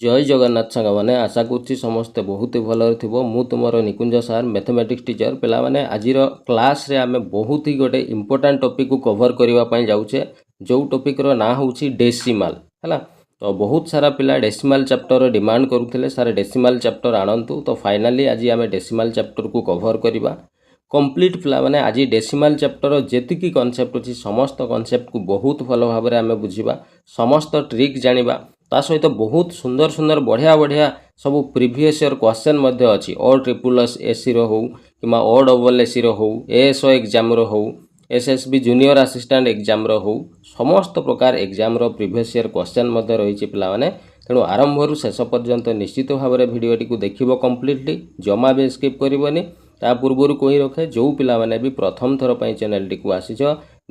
जय जगन्नाथ सांग मैंने आशा करुच्ची समस्ते बहुत ही भलरे थो मु तुमर निकुंज सार मैथमेटिक्स टीचर पिला माने आजिर क्लास रे आमे बहुत ही गोटे इंपोर्टेंट टॉपिक को कवर करने जाऊे जो टॉपिक रो ना होची डेसिमाल है। तो बहुत सारा पिला डेसिमाल चैप्टर डिमांड करुले सारे डेसिमाल चैप्टर आणतु। तो फाइनाली आज आम डेसिमाल चैप्टर को कवर करवा कंप्लीट पिला माने आज डेसिमाल चैप्टर जेतिकी कॉन्सेप्ट अच्छी समस्त कॉन्सेप्ट को बहुत भल भाव में आम बुझा समस्त ट्रिक जानिबा ता सहित बहुत सुंदर सुंदर बढ़िया बढ़िया सब प्रीवियस ईयर क्वेश्चन मध्य अच्छी ओ ट्रिपल एसी हो कि ओ डबल एसी हो एएसओ एग्जाम हो एसएसबी जूनियर असिस्टेंट एग्जाम हो समस्त प्रकार एग्जाम प्रीवियस ईयर क्वेश्चन मध्य रही पाने। तेणु आरंभ शेष पर्यंत निश्चित भाव में भिडियोटी को देखिबो कंप्लीटली जमा भी स्किप करबनी। ता पूर्व कही रखे जो पिला माने भी प्रथम थर पर चैनल टी को आसीच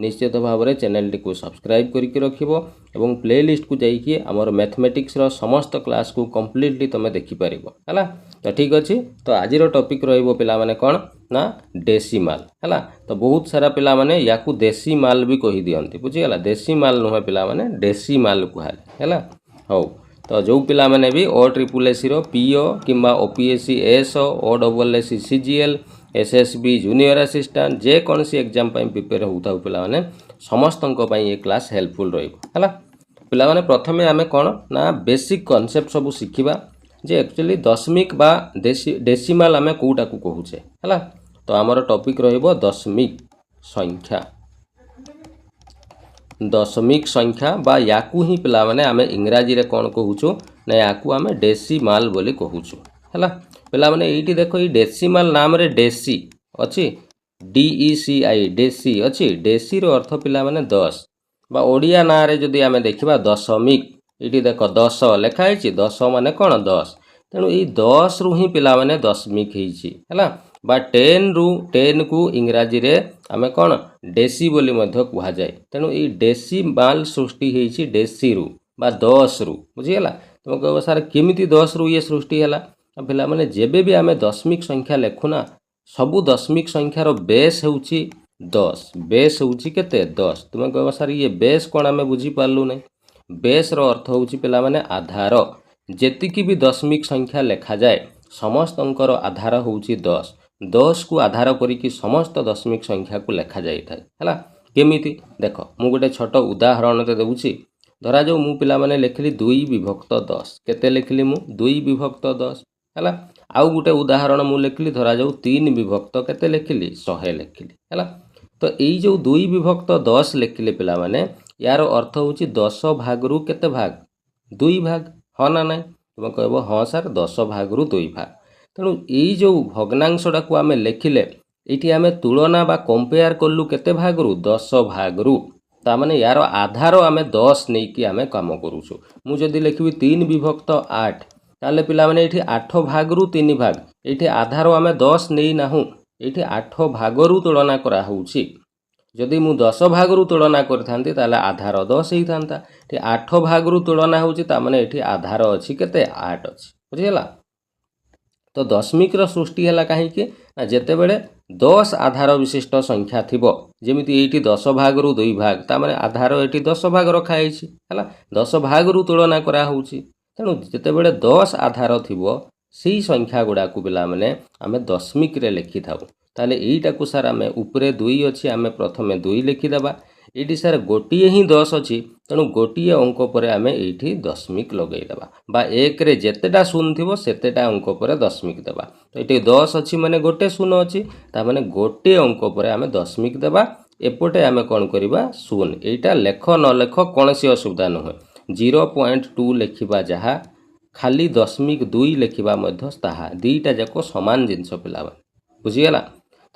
निश्चित भाव में चैनल टी को सब्सक्राइब करके रखिबो एवं प्लेलिस्ट को जाइए आमर मैथमेटिक्स रो समस्त क्लास को कंप्लीटली तुम देखिपर है। तो ठीक अच्छे तो आज टॉपिक रहिबो पिला माने कौन ना डेसिमाल है। तो बहुत सारा पिला माने याकू डेसिमाल भी कही दियंती बुझीगला डेसिमाल नुहे पिला माने डेसिमाल कहले है। हौ तो जो पिला माने भी ओ ट्रिपल एसी रो पीओ किंबा OPSC ASO O double SC CGL SSB junior assistant जे कौन सी एग्जाम प्रिपेयर होता पिला माने समस्त ये क्लास हेल्पफुल रहा। पिला माने प्रथमे आमे कौन ना बेसिक कॉन्सेप्ट सब शिखिबा जे एक्चुअली दशमिक बा डेसिमाल आमे कोटा को कहूचे है। तो आमर टॉपिक रहिबो दशमिक संख्या दशमिक संख्या बा याकू ही पिला माने आमे इंग्राजी रे कौन कहूचु ना याकू आमे डेसिमाल बोली कहूचु है। पिला माने एठी देखो ई डेसिमाल नाम रे डेसी अछि DECI डेसी अछि डेसी रो अर्थ पिला माने 10 बा ओडिया ना रे जदि आमे देखिबा दशमिक एठी देखो 10 लेखा है 10 माने कौन 10 तेणु ई 10 रु ही पिला माने दशमिक है बा 10 को इंग्राजी रे आमे कौन डेसी बोली मध्य कुहा जाए। तेणु ई डेसिमाल सृष्टि होईछि डेसी रु बा 10 रु बुझीगला। तुम कह सार केमिति 10 रु ये सृष्टि है पिला माने जेबे भी आमे दशमिक संख्या लेखुना सबु दशमिक संख्यार बेस होउछि 10 बेस होउछि केते 10। तुम कह सार ये बेस कौन आमे बुझी पारलु नै बेस रो अर्थ होउछि पिला माने आधार जेतिकी भी दशमिक संख्या लेखा जाए समस्तंकर आधार होउछि 10 को आधार करिकी समस्त दशमिक संख्या को लेखा जाई थाए है। केमिति देख मु गोटे छोट उदाहरण ते देउछि धरा जो मु पिला माने लेखिली 2 विभक्त 10 केते लेखिली मु 2 विभक्त 10 है। आउ गोटे उदाहरण मु लेखिली धरा जो 3 विभक्त केते लेखिली 100 लेखिली है। तो यही जो 2 विभक्त 10 लेखिले पिला माने यार अर्थ होउछि 10 भाग रु केते भाग 2 भाग हाँ ना नहीं तुम कहब हाँ सार 10 भाग रु 2 भाग। तेणु यही जो भग्नांशटा को आमे लेखिले ये आमे तुलना बा कंपेयर कलु केते भाग रु 10 भाग रु ता माने यार आधार आमे 10 नहीं कि आमे काम करूछु। मु जदि लेखिबी 3 विभक्त 8 ताले पिला माने एठी 8 भाग रु 3 भाग एठी आधार आमे 10 नहीं नाहु एठी 8 भाग रु तुलना करा होउछि। जदि मु 10 भाग रु तुलना करथांती ताले आधार 10 ही थांता 8 भाग रु तुलना होउछि ता माने एठी आधार अछि केते 8 अछि बुझियला। तो दशमिक रो सृष्टि हैला काहे कि जेते बेले 10 आधार विशिष्ट संख्या थिबो जेमिति एठी 10 भाग रु 2 भाग ता माने आधार एठी 10 भाग रखा हैछि हैला 10 भाग रु तुलना करा होउछि। तेणु जेते बेले 10 आधार थिबो सेही संख्या गुडा को पिला माने आमे दशमिक रे लेखि थाउ ताले एईटा को सार आमे ऊपरे 2 अछि आमे प्रथमे 2 लेखि देबा एठी सार गोटिए ही 10 अछि तेणु गोटिए अंक पर आमे एठी दशमिक लगै देबा बा 1 रे जेतेटा शून्य थिबो सेतेटा अंक पर दशमिक देबा। तो एठी 10 अछि माने गोटे शून्य अछि ता माने गोटे अंक पर आमे दशमिक देबा एपटे आमे कोन करिबा शून्य एटा लेख न लेख कोनसी असुविधा न होय 0.2 लेखिबा जहा खाली दशमिक 2 लेखिबा मध्य ताहा दीटा जाको समान जिंस पिला बुझीगला।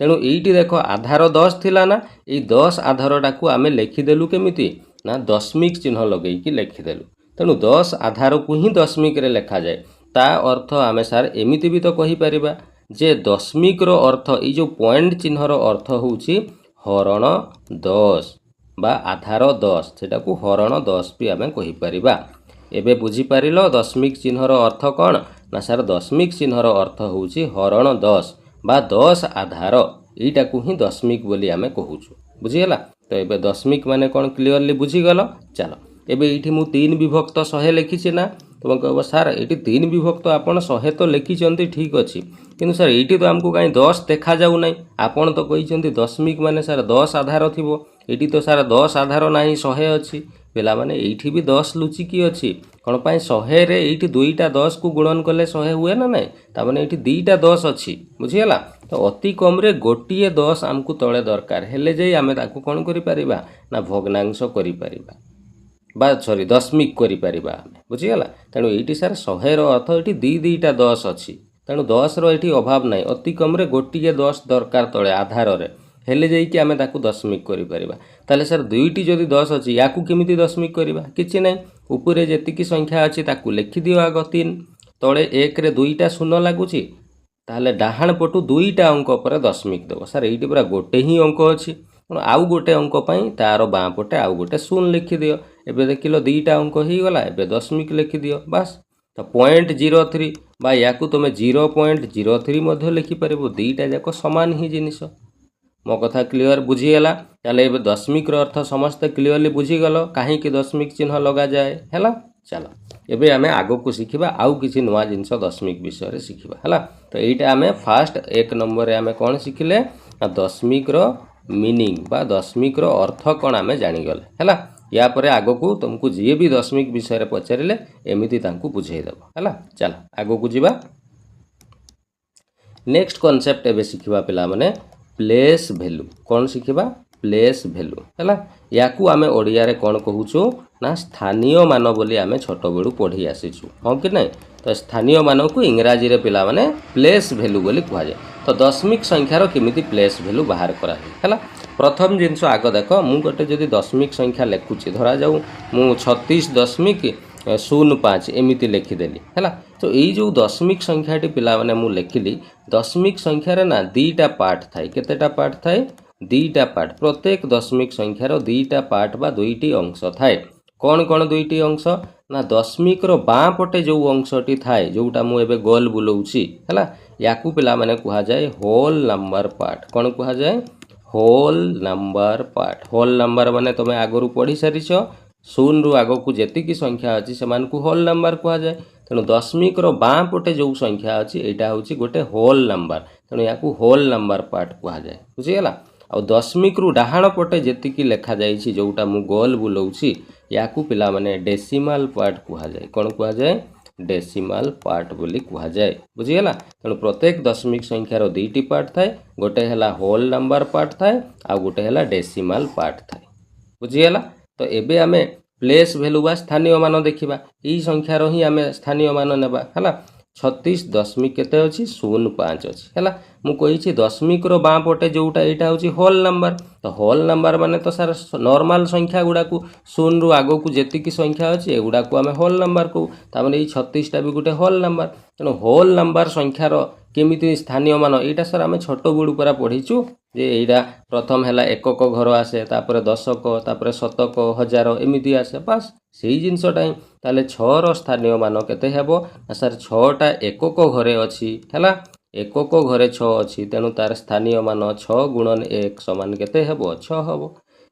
तेणु एठी देखो आधार 10 थिला ना ए 10 आधारटा को आमे लेखिदेलु केमिति ना दशमिक चिन्ह लगै कि लेखिदेलु। तेणु 10 आधार को ही दशमिक रे लेखा जाए ता अर्थ आमे सार एमिति भी तो कहि परिबा जे दशमिक रो अर्थ ए जो पॉइंट चिन्ह रो अर्थ होउछि हरण 10 बा आधार 10 सेटा को हरण 10 भी आमे कहि परिबा। एबे बुझी पारिलो दशमिक चिन्ह रो अर्थ कोन ना सार दशमिक चिन्ह रो अर्थ होउछि हरण 10 बा 10 आधार एटा को ही दशमिक बोली आमे कहूछु बुझीगला। तो एबे दशमिक माने कोन क्लियरली बुझी गलो चलो एबे एठी मु 3 विभक्त 100 लिखिछि ना तुम कह सार ये 3 विभक्त आपण 100 तो लिखिं ठीक अच्छे कि सर ये तो आमको कहीं 10 देखा जाऊ ना आपण तो कहते दशमिक माने सर 10 आधार थी ये तो सार 10 आधार ना 100 अच्छी पिला माने ये भी 10 लुचिकी अच्छी कौन पाई 100 रे ये 2टा 10 को गुणन कले 100 हुए ना ना ताने ये 2टा 10 अच्छी बुझीगला तो अति कम रे गोटे 10 आमको तले दरकार हेले जाई आमे ताकू कौन करि परिबा ना भग्नांश करि परिबा बा सॉरी दशमिक करि परिबा बुझीगला तेणु ये सार 100 रो अर्थ ये 2टा 10 अच्छी तेणु 10 रो ये अभाव ना अति कम रे गोटे 10 दरकार तले आधार रे हेले जाइए आम ताकू दशमिक करें सर 2टी जदि 10 अच्छी या केमी दशमिक करवा कि ना उपरे जी संख्या अच्छी ताकू लिखिदि आग 3 तले 1 रे 2टा शून्य लगुच ताहले डाहाण पटू 2टा अंक पर दशमिक देव सर ये पूरा गोटे ही अंक अच्छी आउ गोटे अंक पाई तार बाँ पटे आउ गोटे शून्य लिखिदि एबे देखिल 2टा अंक हो गला एबे दशमिक लिखिदि बस तो 0.03 बा या तुम 0.03 मध्य लिखिपर 2टा जाक सामान ही जिनिस मो कथा क्लीयर बुझीगला ताले ए दशमिक अर्थ समस्ते क्लीयरली बुझीगल कहीं दशमिक चिन्ह लगा जाए है चलो एबे आमे आगो को शिखिबा आउ किछि नुआ जिनस दशमिक विषय रे शिखिबा हला तो एटा आमे फास्ट 1 नंबर रे आमे कोन शिखिले दशमिक रो मीनिंग बा दशमिक रो अर्थ कोन आमे जानि गले हला या परे आगो को तुमको जे भी दशमिक विषय रे पचारिले एमिति तांकु बुझाई देबो हला चलो आगो को जिबा नेक्स्ट कांसेप्ट एबे शिखिबा पिला माने प्लेस वैल्यू कौन शिखिबा प्लेस वैल्यू है या आम ओडिया रे कौन कहूँ ना स्थानीय मान बोली आम छोट बेलू पढ़ी आसीचु हाँ कि नहीं तो स्थानीय मान को इंग्राजी रे पिला माने प्लेस वैल्यू बोली कहुए तो दशमिक संख्यार केमिति प्लेस वैल्यू बाहर करा प्रथम जिनस आग देख मु गोटे जदि दशमिक संख्या लिखुची धरा जाऊ मु 36.05 एमिति लिखिदेली है तो यही जो दशमिक संख्याटी पिला माने मु लिखिली दशमिक संख्यार ना 2टा पार्ट थाए केतेटा पार्ट थाए 2टा पार्ट प्रत्येक दशमिक संख्यार 2टा पार्ट बा 2टी अंश थाए कौन कौन 2टी अंश ना दशमिक रो बाँ पटे जो अंशटी थाए जोटा मु एबे गोल बुलाउची है याकू पिला माने कहा जाए होल नंबर पार्ट कौन कहा जाए whole number part whole number माने तुम आगरू पढ़ी सारिछ 0 रु आग को जी संख्या अच्छी से होल नंबर कहुए तेणु दशमिक रो बाँ पटे जो संख्या अच्छी यहाँ हूँ गोटे होल नंबर तेणु या होल नंबर पार्ट कहुए बुझीगला आ दशमिक रु डाहाण पटे जी लेखा जाइए जोटा मु गोल बुलाऊँगी या पिला माने डेसिमाल पार्ट कहुए कौन कहुए डेसिमाल पार्ट बोली कहुए बुझीगला तेणु प्रत्येक दशमिक संख्यार 2टी पार्ट थाए गोटे है होल नंबर पार्ट थाए आ गोटे है डेसिमाल पार्ट थाए बुझीगला तो एबे आमे प्लेस वैल्यू बा स्थानीय मान देखिबा यही संख्यार ही आमे स्थानीय मान नेबा हला 36 दशमिक केते अछि 05 अछि हला मु कहिछि दशमिक रो बाँ पटे जोटा एटा होछि होल नंबर तो होल नंबर माने तो सार नॉर्मल संख्या गुडा को 0 रु आगो को जेतिकी संख्या अछि एगुडा को आमे होल नंबर को ता माने 36 टा भी गोटे होल नंबर तेणु होल नंबर संख्यार केमिति स्थानीय मान एटा सर आमे छोट गुडू परा पढिछु जे एटा प्रथम हैला एकक घर आसे तापर दशक तापर शतक हजार एमिति आसे बस सेही जिनसटा ही ताले 6 रो स्थानीय मान केते हेबो सर 6टा एकक घरे अछि हैला एकक घरे 6 अछि तेणु तार स्थानीय मान 6 गुणन 1 समान केते हेबो 6 हेबो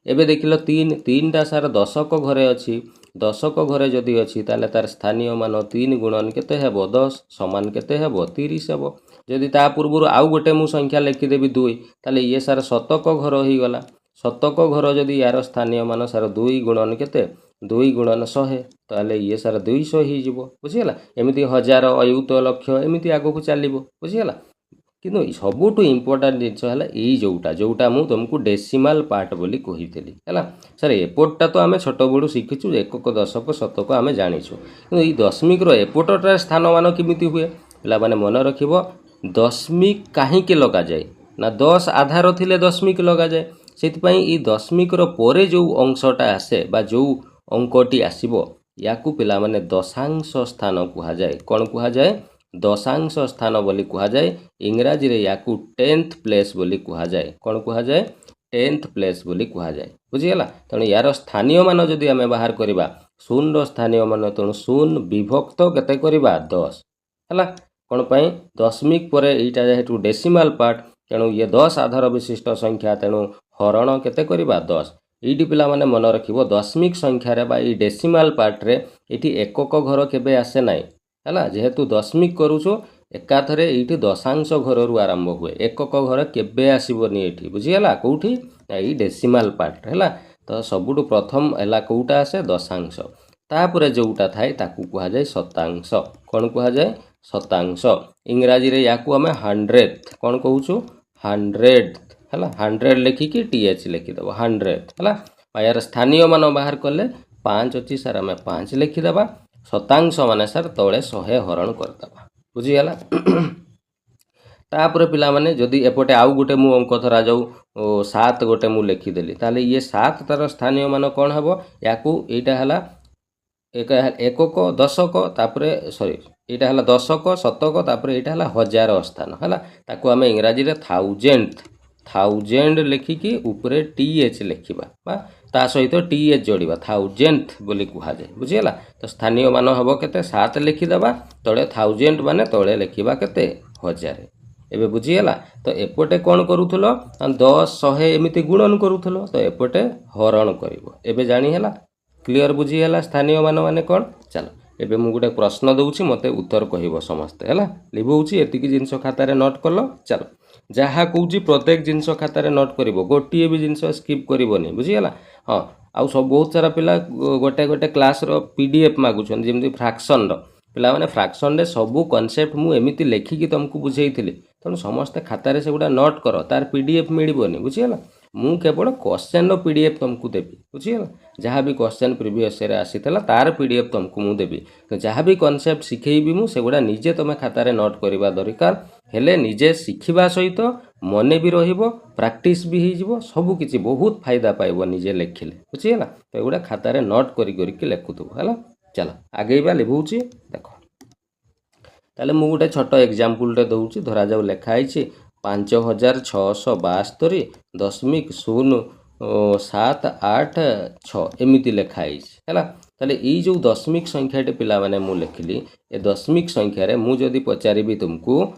एबे देखिलो 3टा सार दशक घरे अछि दशक घरे जदि अछि ताले तार स्थानीय मान 3 गुणन केते हेबो 10 समान केते हेबो 30 हेबो जदि ता पूर्व आउ गोटे मु संख्या लिखिदेवी 2 ताले ये सार शतक घर हो गला शतक घर जदि यार स्थानीय मान सार 2 गुणन केते 2 गुणन 100 ताले ये सार 200 ही जीवो बुझीगला एमिति हजार अयुत लक्ष एमिति आगो को चलिबो बुझीगला किंतु सबुठु इम्पोर्टेंट जिनस है यही जोटा मु तुमको डेसिमाल पार्ट बोली कहीथि है सर एपोर्टा तो आम छोट बड़ू शिखीचु एकक दशक शतक आम जाचु कि दशमिक एपोर्टार स्थान मान केमिति हुए पिला माने मन रखिबो दशमिक कहीं लगा जाए ना 10 आधार थिले दशमिक लगा जाए सेतिपई ई दशमिक रो परे जो अंशटा आसे बा जो अंकटी आसीबो याकू पिला माने दशांश स्थान कहा जाए कौन कहा जाए दशांश स्थान बोली कहा जाए इंग्राजी रे याकू 10th प्लेस बोली कहा जाए कौन कहा जाए 10th प्लेस बोली कहा जाए बुझीगला तेणु यार स्थानीय मान जदि आमे बाहर करबा 0 रो स्थानीय मान तेणु 0 विभक्त केते करबा 10 हला कौन पाई दशमिक पर एटा जेहेतु डेसिमाल पार्ट तेणु ये 10 आधार विशिष्ट संख्या तेणु हरण केते करबा 10 এইটি ପିଲାମାନେ ମନେ ରଖିବ ଦଶମିକ ସଂଖ୍ୟାରେ ବା ଏଇ ଡେସିମାଲ ପାର୍ଟରେ ଏଠି ଏକକ ଘର କେବେ ଆସେ ନାହିଁ ହେଲା। ଯେହେତୁ ଦଶମିକ କରୁଛୁ ଏକାଥରେ ଏଇଠି ଦଶାଂଶ ଘରରୁ ଆରମ୍ଭ ହୁଏ, ଏକକ ଘର କେବେ ଆସିବନି ଏଠି, ବୁଝିଗଲା? କେଉଁଠି? ଏଇ ଡେସିମାଲ ପାର୍ଟରେ ହେଲା। ତ ସବୁଠୁ ପ୍ରଥମ ହେଲା କେଉଁଟା ଆସେ? ଦଶାଂଶ। ତାପରେ ଯେଉଁଟା ଥାଏ ତାକୁ କୁହାଯାଏ ଶତାଂଶ। କ'ଣ କୁହାଯାଏ? ଶତାଂଶ। ଇଂରାଜୀରେ ୟାକୁ ଆମେ ହଣ୍ଡ୍ରେଡ କ'ଣ କହୁଛୁ? ହଣ୍ଡ୍ରେଡ ହେଲା। ହଣ୍ଡ୍ରେଡ ଲେଖିକି TH ଲେଖିଦେବ, ହଣ୍ଡ୍ରେଡ ହେଲା। ୟାର ସ୍ଥାନୀୟ ମାନ ବାହାର କଲେ 5 ଅଛି ସାର୍, ଆମେ 5 ଲେଖିଦେବା। ଶତାଂଶ ମାନେ ସାର୍ ତଳେ 100 ହରଣ କରିଦେବା, ବୁଝିଗଲା? ତାପରେ ପିଲାମାନେ ଯଦି ଏପଟେ ଆଉ ଗୋଟେ ମୁଁ ଅଙ୍କ ଧରାଯାଉ 7 ଗୋଟେ ମୁଁ ଲେଖିଦେଲି, ତାହେଲେ ଇଏ 7 ତାର ସ୍ଥାନୀୟ ମାନ କ'ଣ ହେବ? ୟାକୁ ଏଇଟା ହେଲା एकक दशक, तापरे सॉरी एटा हला दशक शतक, तापरे एटा हला हजार स्थान हला। ताको आमे इंग्रजी रे थाउजेंड लिखिकी ऊपरे TH लिखिबा बा ता सहित TH जोड़िबा, थाउजेंड बोली कुहा जाय, बुझियला? तो स्थानीय मान हबो केते? 7 लिखिदेबा, तळे थाउजेंड माने तळे लिखिबा केते? 1000। एबे बुझियला? तो एपटे कोन करूथलो? 10 100 एमिति गुणन करूथलो, तो एपटे हरण करिवो। एबे जानि हला? क्लियर बुझीगला स्थानीय मान माने कौन? चलो एबे मु गोटे प्रश्न दूची, मते उत्तर कहब समस्ते है लिभौची। एतिकी जिनस खातार नोट कल। चलो जहाँ कौच प्रत्येक जिनस खातार नोट कर, गोटे भी जिनस स्किप करनी, बुझीगला? हाँ आउ सब बहुत सारा पिला गोटे गोटे क्लास PDF मागुन, जमी फ्राक्शन पिला माने फ्राक्शन रे सबू कनसेप्ट मु एमिति लेखिकी तुमको बुझेई, तेणु समस्ते खातार से गुड़ा नोट कर, तार PDF मिलबनी, बुझीगला? मु केवल क्वेश्चन PDF तुमको देवी, बुझीगला? जहाँ भी क्वेश्चन प्रीवियस रे आसीला तार PDF तुमको मु देवी। तो जहाँ भी कनसेप्ट शिखेबी मु सेगुड़ा निजे तुम खातार नोट करवा दरकार, हेले निजे शिखिबा सहित मने भी रहिबो, प्रैक्टिस भी हो, सब किछि बहुत फायदा पाइबो निजे लेखिले, बुझीगला? तो एगुड़ा खातार नोट करी लेखुथु है। चलो आगेबा लिभौची। देखो ताले मु गोटे छोट एग्जांपल रे दउची, धरा जाऊ लेखाई 5672.0786 एमिति लेखाई है। ताले यही जो दशमिक संख्याटे पिला माने मु लिखिली, ए दशमिक संख्यार मुझे पचारि तुमको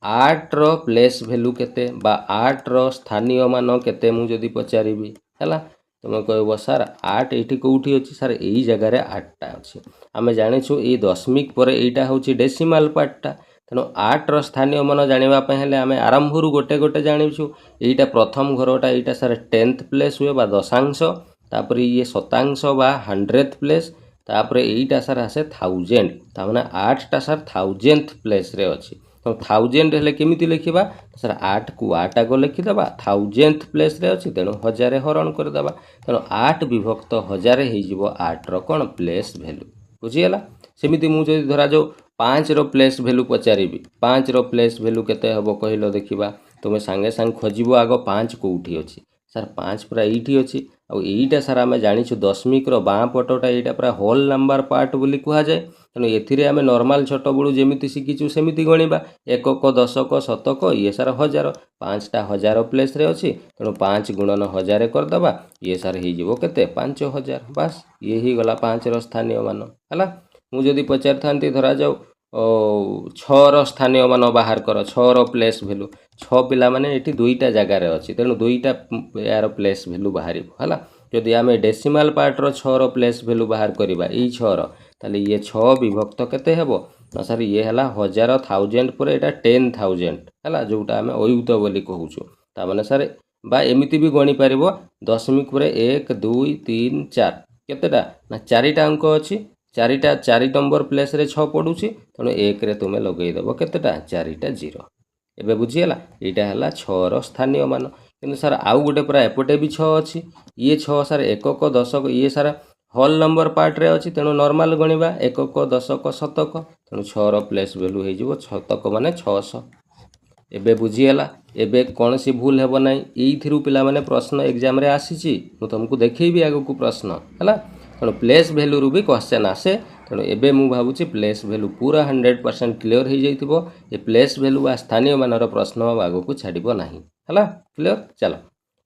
8 रो प्लेस भैल्यू केते बा 8 रो स्थानीय मान केते मुझे पचारि है, तुम कह सार 8 ये कौटी अच्छी सार यही जगार 8टा अच्छी। आम जाचु ये दशमिक पर यहीटा हूँ डेसिमाल पार्टटा, तेणु 8 रो स्थानीय मान जानापी हेले आम आरंभ गोटे गोटे जाचु। यहीटा प्रथम घरटा यहाँ सार 10th प्लेस हुए बा दशांश, तापर ये शतांश बा 100th प्लेस, तापर यहीटा सार आसे 1000, ताने 8टा सार 1000th प्लेस रे अच्छी। तो 1000 हेले केमिति लिखिबा? सर 8 को 8 आग लिखिदेबा, 1000th प्लेस रे अच्छी, तेणु 1000 हरण करदेबा, तेणु 8 विभक्त 1000 हो 8 रो कौन? Place value, बुझीगला? सेमिति मुझे धरा जो 5 रो प्लेस भैल्यू पचारि, 5 रो प्लेस भैल्यू केते हबो कहिलो देखिबा? तुम सांगे सांग खोजिबो आग 5 कोठी अछि, सर 5 पूरा एठी अछि। आ एईटा सार आमे जानिछु दशमिक रो बाँ पटटा एटा पूरा होल नंबर पार्ट बोली कुहा जाय, तेणु एथिरे आमे नॉर्मल छोट बड़ू जेमिति शिखिछु सेमिति गणिबा, एकक दशक शतक ये सार 1000, 5टा 1000 प्लेस रे अछि, तेणु 5 गुणन 1000 करदेबा, ये सार हो जिवो केते? 5000। बस ये ही गला 5 रो स्थानीय मान हला। मु जदि पचारि थांती धरा जाऊ 6 रो स्थानीय मान बाहर कर, 6 रो प्लेस भैल्यू, 6 पिला माने एठी दुईटा जगार अच्छी, तेणु दुईटा यार प्लेस भैल्यू बाहर है। जदि आम डेसिमाल पार्ट रो 6 रो प्लेस भैल्यू बाहर करवा यही 6 रो, ताले ये 6 विभक्त केते हेबो? ना सर ये हला 1000 1000 पर एटा 10,000 है, जोटा आम अयुत बोली कहूँ। तामाने सर बा एमिति भी गणी पारिबो, दशमिक पर 1 2 3 4 केतेटा? ना 4टा अंक अच्छी, 4टा 4 नंबर प्लेस रे 6 पड़ुछि, तेणु 1 रे तुमे लगेदेव केतेटा? 4टा 0। एबे बुझीगला? एटा हला 6 रो स्थानीय मान। किंतु सर आउ गोटे पूरा एपटे भी 6 अच्छी, ये 6 सार एकक दशक ये सारा होल नंबर पार्ट रे अच्छी, तेणु नॉर्मल गणिबा एकक दशक शतक, तेणु 6 रो प्लेस भैल्यू हो जिवो शतक माने 600। एबे बुझीगला? एबे कौन सी भूल हेबो नाही, एइथिरु पिला माने प्रश्न एग्जाम रे आसीची, मु तुमको देखैबी आगो को प्रश्न हला। तेणु प्लेस भैल्यू रू भी क्वेश्चन आसे, तेणु एबे मु भावुची प्लेस भैल्यू पूरा 100% क्लियर हो जाइथिबो। ए प्लेस भैल्यू बा स्थानीय मानर प्रश्न आगो को छाड़िबो नाही हला। क्लियर? चलो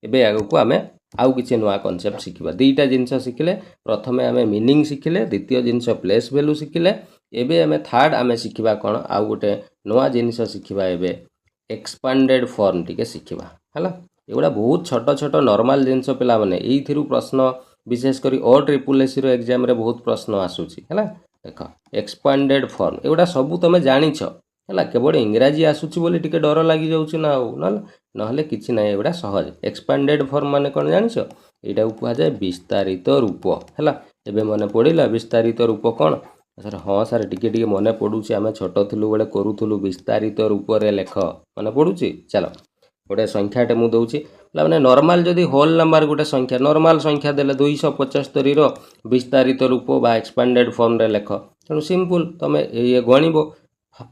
एबे आगो को आमे आउ किछि नुआ कॉन्सेप्ट शिखिबा। दुईटा जिंस शिखिले, प्रथमे आमे मीनिंग शिखिले, द्वितीय जिंस प्लेस भैल्यू शिखिले। एबे आमे थर्ड आमे शिखिबा कोन? आउ गोटे नुआ जिंस शिखिबा एबे एक्सपांडेड फॉर्म टिके शिखिबा हला। एगुड़ा बहुत छोट छोट नॉर्मल जिनस पिला माने एइथिरु प्रश्न विशेष करी OSSC रो एग्जाम रे बहुत प्रश्न आसुची हैला देख एक्सपांडेड फॉर्म एगुड़ा सब तुम जानिछ हैला केवल इंग्राजी आसुची बोली टिके डर लागि जाउची ना नहले किछि ना एगुड़ा सहज एक्सपांडेड फॉर्म माने कोन जानिछ एटा कुहा जाय विस्तारित रूप हैला एबे मने पड़िला विस्तारित रूप कोन सर हाँ सर टिके टिके मने पड़ुची आमे छोट थिलु बेले करूथुलु विस्तारित रूप रे लेख मने पड़ुची चलो गोटे संख्याटे मु दउची माने नॉर्मल जदि होल नंबर गोटे संख्या नॉर्मल संख्या देले 275 रो विस्तारित रूप बा एक्सपांडेड फॉर्म रे लेख तेणु सिंपल तुम ये गणिब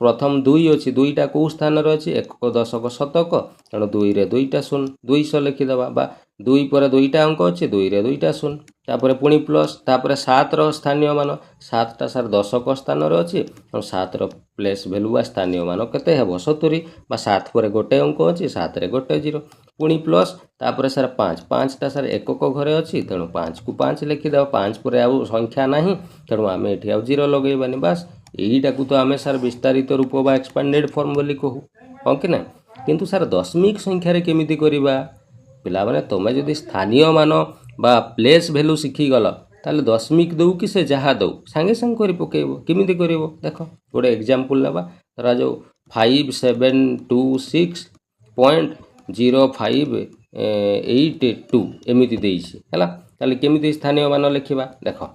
प्रथम 2 अच्छी 2टा कौ स्थान अच्छी 1 दशक शतक तेणु 2 रे 2टा शून्य 200 लिखिदेवा बा 2 पर 2टा अंक अच्छी 2 रे 2टा शून्य तापर पुणी प्लस तापर 7 रो स्थानीय मान 7टा सार दशक स्थान अच्छी 7 रो प्लेस भैल्यू बा स्थानीय मान केते हेबो 70 बा 7 पर गोटे अंक अच्छी 7 रे गोटे 0 पुणी प्लस तापर सार 5टा सार एकक घरे अच्छी तेणु 5 को 5 लिखिदेवा 5 पर आउ संख्या नाही तेणु आम एठी आउ 0 लगेबानी बस यहीटा को तो आम सार विस्तारित रूप बा एक्सपांडेड फॉर्म बोली कहू हाँ कि ना किंतु सार दशमिक संख्यार केमिति करिबा पिला माने तुमे जदि स्थानीय मान बा प्लेस वैल्यू शिखी गल ताले दशमिक दऊ कि से जहाँ दऊ सांगे सांगे करि पकेइबो केमिति करिवो देखो गोटे एग्जांपल लेबा धरा जो 5726.0582 एमिति देइछि हैला ताले केमिति स्थानीय मान लिखिबा देखो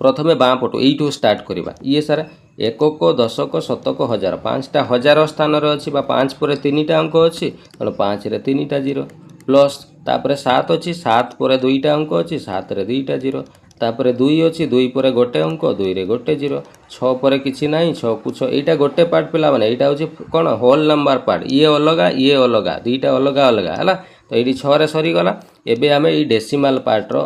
प्रथमे बाँ पटु एइठु स्टार्ट करिबा ये सारा एकक दशक शतक हजार 5टा हजार स्थान रे अछि बा 5 पर 3टा अंक अछि तेणु 5 रे 3टा 0 प्लस तापर 7 अछि 7 पर 2टा अंक अछि 7 रे 2टा 0 तापर 2 अछि 2 पर गोटे अंक 2 रे गोटे 0 6 पर किछि नाही 6 को 6 एटा गोटे पार्ट पिला माने एटा होछि कोन होल नंबर पार्ट ये अलगा दुईटा अलगा अलगा हला तो ये 6 रे सरी गला एबे आमे ई डेसिमल पार्ट रो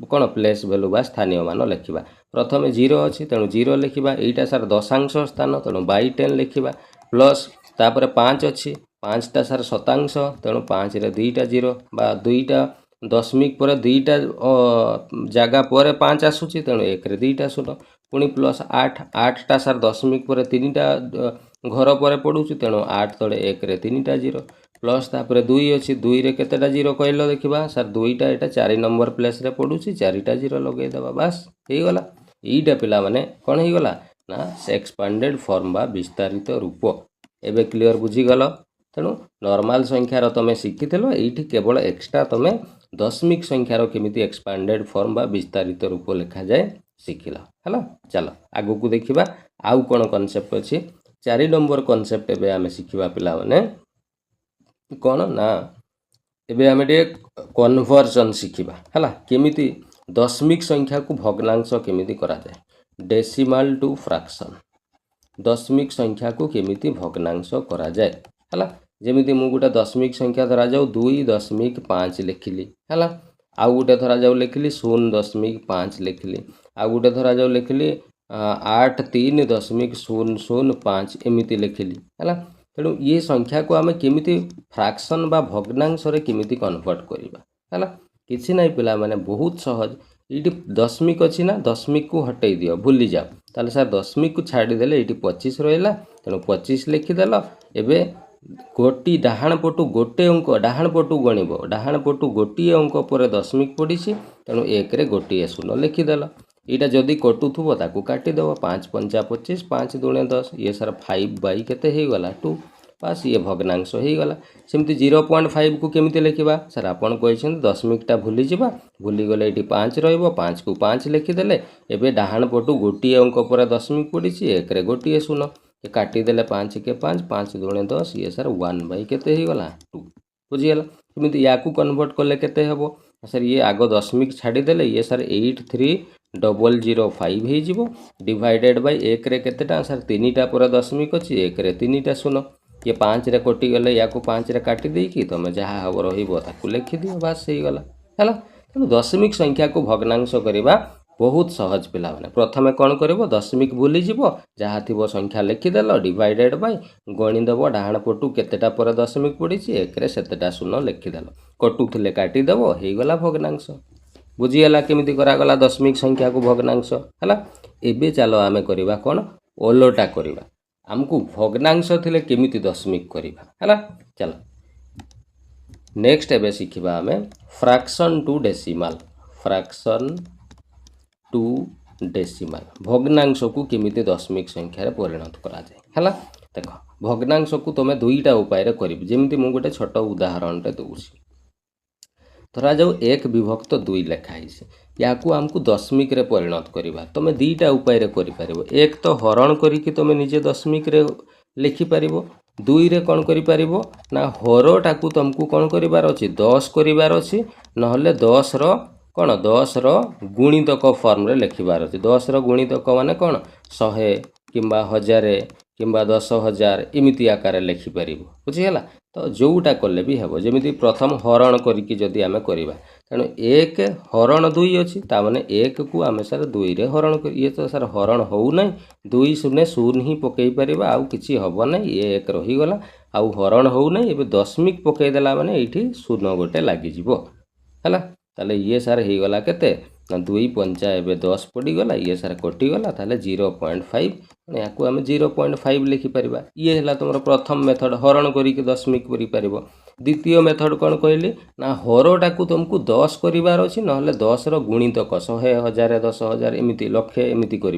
कोन प्लेस वैल्यू बा स्थानीय मान लिखिबा प्रथमे 0 अच्छी तेणु 0 लिखा यहीटा सार दशांश स्थान तेणु बाई 10 लिखा प्लस तापर 5 अच्छी 5टा सार शतांश तेणु 5 रे 2टा 0 बा 2टा दशमिक पर 2टा जगह पर 5 आसूची तेणु 1 रे 2टा शून्य पुणी प्लस 8टा सार दशमिक पर 3टा घर पर पड़ुची तेणु 8 तले 1 रे 3टा 0 प्लस तापर 2 अच्छी 2 रे केतेटा 0 कहलो देखिबा सार 2टा एटा 4 नंबर प्लेस रे पड़ुची 4टा 0 लगेई देबा बस हे गला एटा पिला माने कोन हे गला ना एक्सपांडेड फॉर्म बा विस्तारित रूप एबे क्लियर बुझी गल तेणु नॉर्मल संख्यार तुम शिखिथिलो एठी केवल एक्स्ट्रा तुम दशमिक संख्यार केमिति एक्सपांडेड फॉर्म बा विस्तारित रूप लिखा जाए शिखिला हला चलो आगु को देखिबा आउ कोन कांसेप्ट अछि 4 नंबर कांसेप्ट एबे आमे शिखिबा पिला माने कोन ना एबे आमे डे कन्वर्जन शिखिबा हला केमिति दशमिक संख्या को भग्नांश केमिति करा जाए डेसिमल टू फ्रैक्शन दशमिक संख्या को केमिति भग्नांश करा जाए हला जेमिति मु गुटा दशमिक संख्या धरा जाऊ 2.5 लिखिली हला आउ गुटे धरा जाऊ लिखिली 0.5 लिखिली आउ गुटे धरा जाऊ लिखिली 83.005 एमिति लिखिली हला तेणु ये संख्या को आमे केमिति फ्रैक्शन बा भग्नांश रे केमिति कन्वर्ट करिबा हला किछि नाही पिला माने बहुत सहज ये दशमिक अच्छी ना दशमिक को हटई दियो भूली जाओ ताले सर दशमिक को छाड़ी देले ये 25 रहा तेणु 25 लिखिदेल एबे गोटी डाहाण पटु गोटे अंक डाहाण पटु गणिब डाहाण पटु गोटे अंक पर दशमिक पड़ी तेणु 1 रे गोटे शून्य लिखिदेल यहाँ जदि कटुथुब ताकू काटिदेव 5 पंचा 25 5 दूणे 10 ये सार 5 बाई केते हो गला 2 बस ये भग्नांश हो गला सेमती 0.5 को केमिति लिखिबा सर आपन कहछन दशमिकटा भूली जिबा भूली गले एटी 5 रहइबो 5 को 5 लिखिदेले एबे डाहाण पटु गोटी अंक पर दशमिक पड़ी 1 रे गोटे शून्य ये काटिदेले 5 के 5 5 दूणे 10 ये सर 1 बाई केते हो गला 2 बुझिगला सेमती याकू कन्वर्ट कले केते हेबो सर ये आगो दशमिक छाड़ीदेले ये सर 83005 हो डिवाइडेड बाय 1 रे केतेटा सर 3टा पर दशमिक अछि 1 रे 3टा शून्य ये 5 रे कटि गले याकू 5 रे काटी देई कि तुम जहाँ हम रहिबो ताकू लिखि दियो बस हो गला हैला तेणु दशमिक संख्या को भग्नांश करबा बहुत सहज पिला माने प्रथमे कोन करबो दशमिक भूली जिवो जहाँ थिबो संख्या लिखि देलो डिवाइडेड बाय गणि देबो डाहाण पटु केतेटा पर दशमिक पड़ी 1 रे सेतेटा शून्य लिखि देलो कटुथिले काटी देबो हे गला भग्नांश बुझीगला केमिति करागला दशमिक संख्या को भग्नांश हैला एबे चलो आमे करबा कोन ओलोटा करबा हमको भग्नांश थिले केमिति दशमिक करबा हैला चलो नेक्स्ट एबे शिखिबा आमे fraction to decimal. Fraction to decimal भग्नांश को केमिति दशमिक संख्यार परिणत करा जाए हैला। देख भग्नांश को तुम दुईटा उपाय कर जमी मुझे गोटे छोट उदाहरणटे दूसरी धरा जाऊ 1 विभक्त 2 लिखाई या आमको दशमिक रे परिणत करवा तुम दीटा उपाय कर एक तो हरण करी तुम निजे दशमिक रे लिखिपर 2 रे कौन कर ना हरटा को तुमको कौन करार अच्छी 10 करार अच्छी नहले 10 रो कौन 10 रो गुणितक फॉर्म रे लिखिबार अच्छी 10 रो गुणितक माने कौन 100 किंबा 1000 किंबा 10,000 इमिति आकार लिखिपर बुझीगला। तो जोटा कले भी हेबो जेमिति प्रथम हरण करिकी जदि आमे करिबा तेणु 1 हरण 2 अच्छी तामाने 1 को आमे सर 2 रे हरण कर ये तो सर हरण हो ना 2 शून्य शून्य ही पकई परिबा आउ किछि हबो ना ये 1 रही गला आउ हरण हो ना एबे दशमिक पकई देला माने एठी शून्य गोटे लागि जिवो हैला। ताले ये सार ही गला केते ना 2 पंचा एबे 10 पड़ी गला ये सार कटि गला ताले 0.5 या को आमे 0.5 लिखि परिबा ये हला तुमरो प्रथम मेथड हरण करी के दशमिक करि परिबो। द्वितीय मेथड कौन कहली ना हरटा को तुमको 10 करार अच्छी ना 10 रो गुणितक 100 1000 10,000 एमती लक्षे एमती कर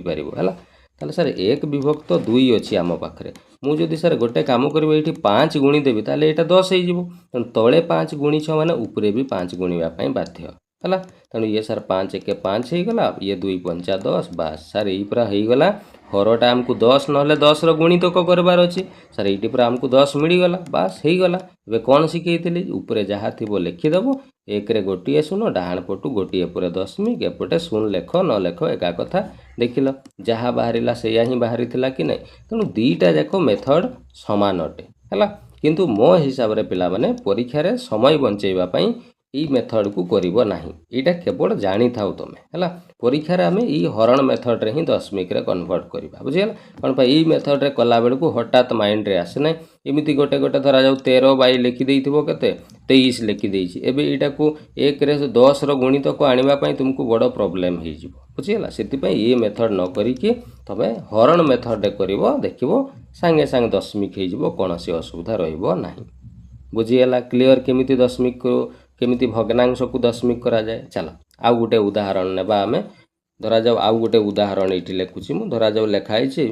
ताले सर 1 विभक्त 2 अच्छी आम पाखे मुझे सर गोटे कम करी ये 5 गुणी देवी ताले यहाँ 10 हो तले 5 गुणी 6 मैंने उपरे भी 5 गुणवाई बाध्य है तेणु ये सर 5 1 5 हो गला ये 2 पंचा 10 बास सर यही पूरा हो गला हरटा आमको 10 ना 10 रो गुणितक करबार अच्छी सर ये पूरा आमको 10 मिलगला बास हो गला। ए कौन शिखई उपरे जहाँ थी लिखिदेव 1 रे गोटे शून्य डाण पटू गोटे पर दशमिक एपटे शून्य लेख न लेख एका कथा देख लो जहाँ बाहर से ही बाहरी कि नहीं तेणु दीटा जाक मेथड सामान अटे है किंतु मो हिसाब रे पिला माने परीक्षा रे समय बंचेवाई ई मेथड को करिवो नाही एटा केवल जानी थाउ तमे हैला परीक्षा रे आमे ई हरण मेथड रे ही दशमिक रे कन्वर्ट करिबा बुझियला कोन पा ई मेथड रे कला बेल को हठात माइंड रे आसे नै एमिति गोटे गोटे धरा जाऊ 13 बाई लिखि देइथिबो केते 23 लिखि देइछि एबे एटा को 1 रे 10 रो गुणितक को आनिबा पई तुमको बड़ प्रॉब्लम हे जिवो बुझियला सेति पई ई मेथड न करी कि तमे हरण मेथड रे करिवो देखिवो संगे संग दशमिक हे जिवो कोनोसी असुविधा रहइबो नाही बुझियला क्लियर केमिति दशमिक को केमिति भग्नांश को दशमिक करा जाए। चलो आउ गोटे उदाहरण नेबा आमे धरा जाऊ आउ गोटे उदाहरण एठी लेखुची मु धरा जाऊ लेखाई छी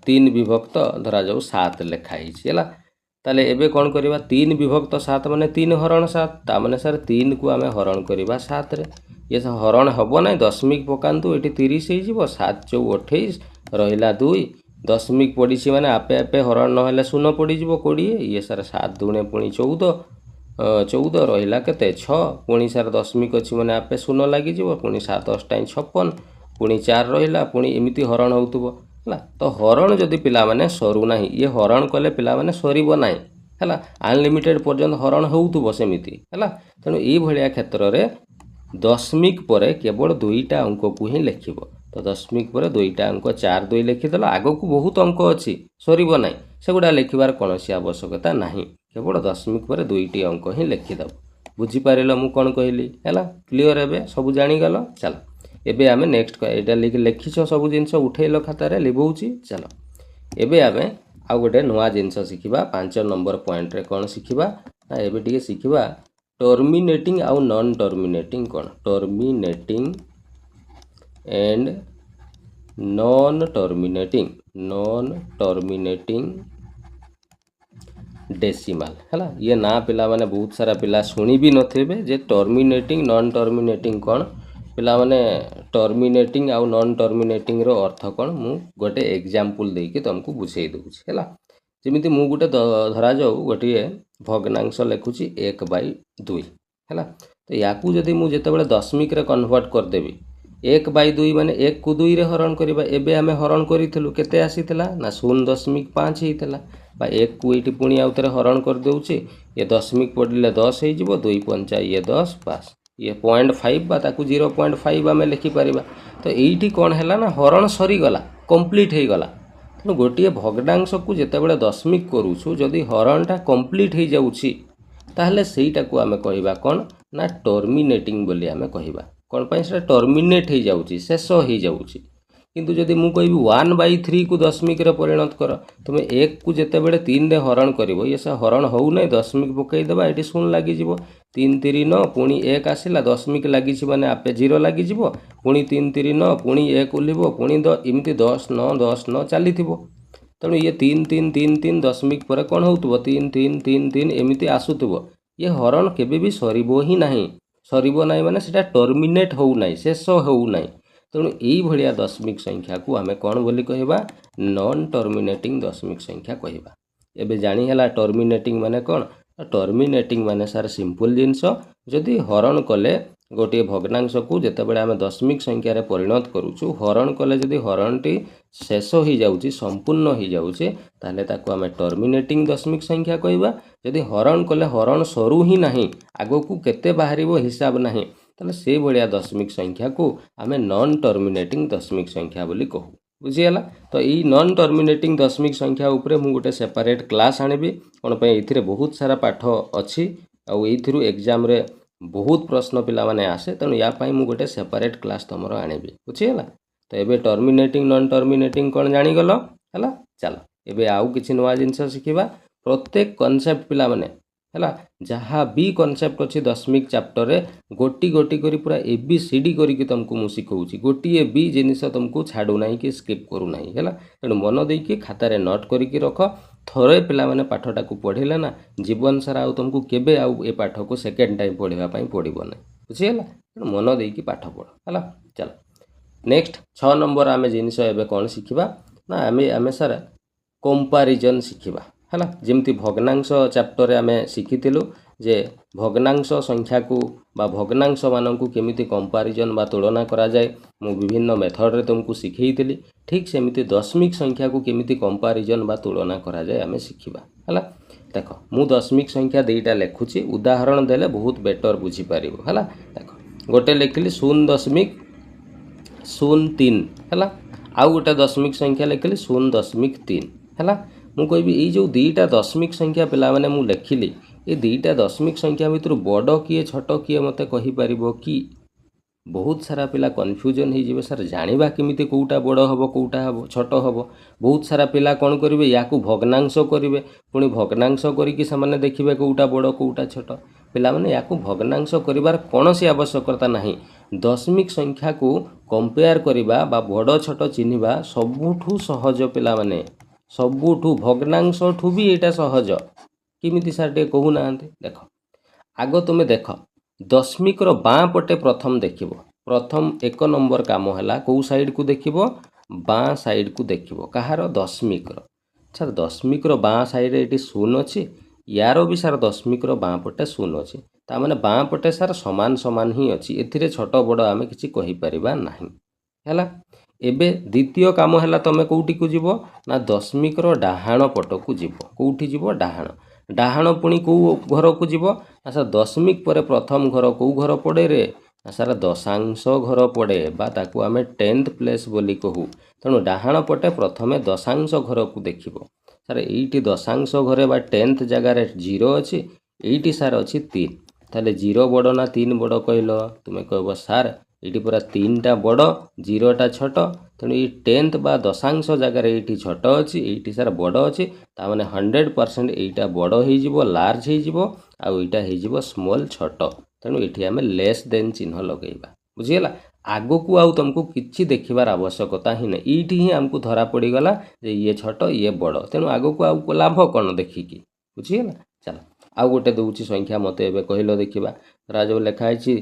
3 विभक्त धरा जाऊ 7 लेखाई छी हला ताले एबे कोन करबा 3 विभक्त 7 माने 3 हरण 7 ता माने सर 3 को आमे हरण करबा 7 रे ये हरण हबो नै दशमिक पकांतु एठी 30 हे जिवो 7 × 28 रहिला 2 दशमिक पड़ीसी माने आपे आपे हरण न हेले शून्य पड़ी जिवो 20 ये सर 7 दुणे पुणी 14 रहिला केते 6 पुणी सार दशमिक अच्छी मैंने आपे शून्य लगी पुणी 7 8 56 पुणी 4 रहिला पुणी एमिति हरण होउतबो हला तो हरण जदि पिला माने सरू नाही ये हरण कले पिला माने सरीबो नाही हला अनलिमिटेड पर्यंत हरण होउतबो सेमिति हला तेणु ई भलिया क्षेत्र रे दशमिक परे केवल 2टा अंक को ही लिखिबो तो दशमिक परे 2टा अंक 4 2 लिखिदेला आगो को बहुत अंक अच्छी सरीबो नाही सेगुडा लिखिबार कोनोसी आवश्यकता नाही केवल दशमिक पर 2टी अंक ही लिखिदेव बुझीपार मु कौन कहली है क्लीयर एबे सब जानीगल। चलो एबे आमे नेक्स्ट एटा लिखिछ सब जिनस उठेल खातार लिभौची चलो एबे आमे आउ गोटे नुआ जिनस शिखिबा 5 नंबर पॉइंट रे कौन शिखिबा ना एबे टिके शिखिबा टर्मिनेटिंग आउ नॉन टर्मिनेटिंग कौन terminating and non terminating decimal है ये ना पिला माने बहुत सारा पिला शुणी भी नथिबे जे टर्मिनेटिंग नॉन टर्मिनेटिंग कौन पिला माने टर्मिनेटिंग आउ नॉन टर्मिनेटिंग रो अर्थ कौन मु गोटे एग्जांपल दे कि तुमको बुझेई दूची है जमिति मु गोटे धरा जाऊ गोटे भग्नांश लिखुची 1/2 है तो याकू जदि मु जेतेबेले दशमिक रे कन्वर्ट कर देबी 1/2 माने 1 को 2 रे हरण करबा एबे हमें हरण करिथिलु केते आसीथिला ना 0.5 हेइतला बा 1 को एटी पुणी आउतरे हरण कर देउची ये दशमिक पड़िले 10 हे जिवो 2 पंचा ये 10 पास ये 0.5 बा ताकू 0.5 आमे लिखि परिबा तो एइठी कोन हैला ना हरण सरी गला कंप्लीट हे गला तो गोटिए भग्नांश को जेतेबेले दशमिक करूछु जदि हरणटा कंप्लीट हे जाउची ताहले सेइटा को आमे कहिबा कोन ना टर्मिनेटिंग बोली आमे कहिबा कोन पई से टर्मिनेट हे जाउची शेष हे जाउची किंतु जदि मु कहि 1/3 को दशमिक रे परिणत कर तुम 1 को जितेबले 3 रे हरण करिवो ये से हरण होउ नै दशमिक पकई देबा एटी शून्य लागि जिवो 3 3 9 पुणी 1 आसिला दशमिक लागि छि माने आपे 0 लागि जिवो पुणी 3 3 9 पुणी 1 उलिबो पुणी इमती 10 9 10 9 चलीथिबो तेणु ये 3 3 3 3 दशमिक पर कौन होउतबो 3 3 3 3 एमती आसुतबो ये हरण केबे भी सरीबो ही नाही सरीबो नाही माने सेटा टर्मिनेट होउ नाही शेष होउ नाही तेणु यही भाया दशमिक संख्या को आमे कौन बोली कहबा नॉन टर्मिनेटिंग दशमिक संख्या कहबा एबे जानी हला टर्मिनेटिंग माने कौन टर्मिनेटिंग माने सार सिंपल जिनस जदि हरण कले गोटे भग्नांश को जितेबाला आम दशमिक संख्यार परिणत करूँ हरण कले जदि हरणटी शेष हो जाऊँगी संपूर्ण हो जाऊे ताले ताको आम टर्मिनेटिंग दशमिक संख्या कहबा जदि हरण कले हरण सरू ही नहीं आगो को केते बाहरिबो हिसाब नहीं ताले से भलिया दशमिक संख्या को आम नॉन टर्मिनेटिंग दशमिक संख्या बोली कहू बुझीगला तो यही नॉन टर्मिनेटिंग दशमिक संख्या उपरे मु गोटे सेपरेट क्लास आनिबी कोन पे एथिरे बहुत सारा पाठ अछि आ एथिरु एग्जाम रे बहुत प्रश्न पिला माने आसे तेणु या पाई मु गोटे सेपरेट क्लास तुमर आनिबी बुझीगला तो एबे टर्मिनेटिंग नॉन टर्मिनेटिंग कौन जानी गलो हला चलो एबे आउ किछि नवा जिंस शिखिबा प्रत्येक कांसेप्ट पिला माने हला जहाँ भी कांसेप्ट अछि दशमिक चैप्टर रे गोटी गोटी करी पूरा ABCD करी कि तुमको मु सिखौछि गोटी भी जिनिस तुमको छाडू नाही कि स्किप करू नाही हला तेणु मन देई कि खाता रे नोट करी कि रख थरे पिला माने पाठटा को पढ़िले ना जीवन सारा आउ तुमको केबे आउ ए पाठ को सेकेंड टाइम पढ़िबा पई पड़िबो ना बुझियला तेणु मन देई कि पाठ पढ़ हला चल नेक्स्ट 6 नंबर आमे जिनिस एबे कोन सिखिबा ना आमे सारा कंपैरिजन सिखिबा हला जेमती भग्नांश चैप्टर आमे शिखिथिलु जे भग्नांश संख्या को बा भग्नांश माननकु केमिति कंपैरिजन बा तुलना करा जाय मु विभिन्न मेथड रे तुमको सिखैथिली ठीक सेमिति दशमिक संख्या को केमिति कंपैरिजन बा तुलना करा जाय आमे सिखिबा हला देखो मु दशमिक संख्या देइटा लेखुची उदाहरण देले बहुत बेटर बुझी पारिबो हला देखो गोटे लेखिली 0.03 हला आउ गोटे दशमिक संख्या लेखिली 0.3 हला मु कहबी ए जो दुईटा दशमिक संख्या पिला माने मु लेखिली ए दुईटा दशमिक संख्या भितर बड़ किए छोट किए मते कहि पारिबो कि बहुत सारा पिला कन्फ्यूजन हो जिवे सर जानिबा केमिति कोउटा बड़ हबो कोउटा हबो छोट हबो बहुत सारा पिला कोन करिवे याकू भग्नांश करिवे पुनी भग्नांश करी कि सामान्य देखिबे कोउटा बड़ कोउटा छोट पिला माने याकू भग्नांश करिवार कोनोसी आवश्यकता नाही दशमिक संख्या को कंपेयर करिबा बा बड़ छोट चिन्हिबा सबुठू सहज पिला माने सबुठू भग्नांश ठू भी एटा सहज किमिति सार टे कहू नांते देखो आगो तुमे देखो दशमिक रो बाँ पटे प्रथम देखिबो प्रथम 1 नंबर काम हैला को साइड को देखिबो बाँ साइड को देखिबो कहार दशमिक रो सर दशमिक रो बाँ साइड एटी 0 अछि यारो भी सर दशमिक रो बाँ पटे 0 अछि ता माने बाँ पटे सर समान समान ही अछि एथिरे छोट बड़ आमे किछि कहि परिबा नाही हैला एबे द्वितीय काम हैला तमे कोउटी को जीवो ना दशमिक रो डाहाण पट को जीवो कोउठी जीवो डाहाण डाहाण पुणी को घर को जीवो ना सर दशमिक पर प्रथम घर को घर पड़े रे ना सर दशांश घर पड़े बा ताकू आमे 10th प्लेस बोली कहू तेणु डाहाण पटे प्रथमे दशांश घर को देखिबो सर एइटी दशांश घरे बा 10th जगह रे 0 अछि एइटी सर अछि 3 ताले 0 बड़ ना 3 बड़ कहलो तुमे कहबो सर एटी पूरा 3टा बड़ 0टा छोट तेणु ये 10th बा दशांश जगह रे एटी छोट अछि एटी सर बड़ अछि ता माने 100% एटा बड़ हे जिवो लार्ज हे जिवो आ एटा हे जिवो स्मॉल छोट तेणु एठी हमें लेस देन चिन्ह लगेबा बुझियला आगो को आउ तुमको किछि देखिबार आवश्यकता ही नै एठी ही हमको धरा पड़ी गला जे ये छोट ये बड़ तेणु आगो को आउ लाभ कोन देखि कि बुझियला चल आउ गोटे दउची संख्या मते एबे कहिलो देखिबा राजो लेखा छि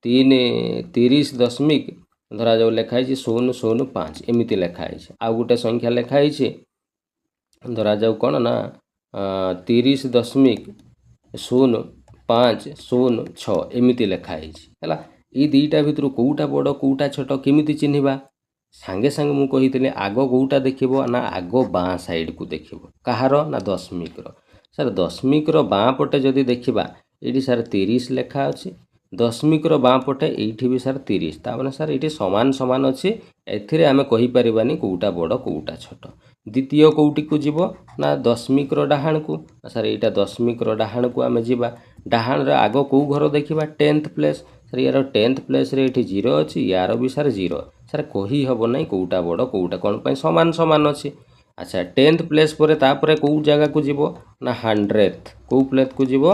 30 दशमिक धरा जाऊ लेखाई 005 एमती लेखाई आउ गोटे संख्या लेखाई धरा जाऊ कौन ना 30.0506 एमती लेखाई है ये दुईटा भितर कौटा बड़ कौटा छोट केमिति चिन्हिबा सांगे सांगे मु कहितले आगो कौटा देखिबो ना आगो बाँ साइड को देखिबो कहार ना दशमिक रो सर दशमिक रो बाँ पटे जदि देखिबा एटी सर 30 लेखा अछि दशमिक रो बाँ पटे एठी भी सर 30 ता माने सर एठी समान समान अछि एथिरे आमे कहि परिबानी कोउटा बड़ कोउटा छोट द्वितीय कोउटी को जीवो ना दशमिक रो डाहाण को सर एटा दशमिक रो डाहाण को आमे जीवा डाहाण रो आगो को घर देखिबा 10th प्लेस सर यार 10th प्लेस रे एठी 0 अछि यार भी सर 0 ସାର୍ କହି ହେବ ନାହିଁ କେଉଁଟା ବଡ଼ କେଉଁଟା କ'ଣ ପାଇଁ ସମାନ ସମାନ ଅଛି। ଆଚ୍ଛା 10th ପ୍ଲେସ୍ ପରେ ତାପରେ କେଉଁ ଜାଗାକୁ ଯିବ ନା 100th, କେଉଁ ପ୍ଲେସ୍କୁ ଯିବ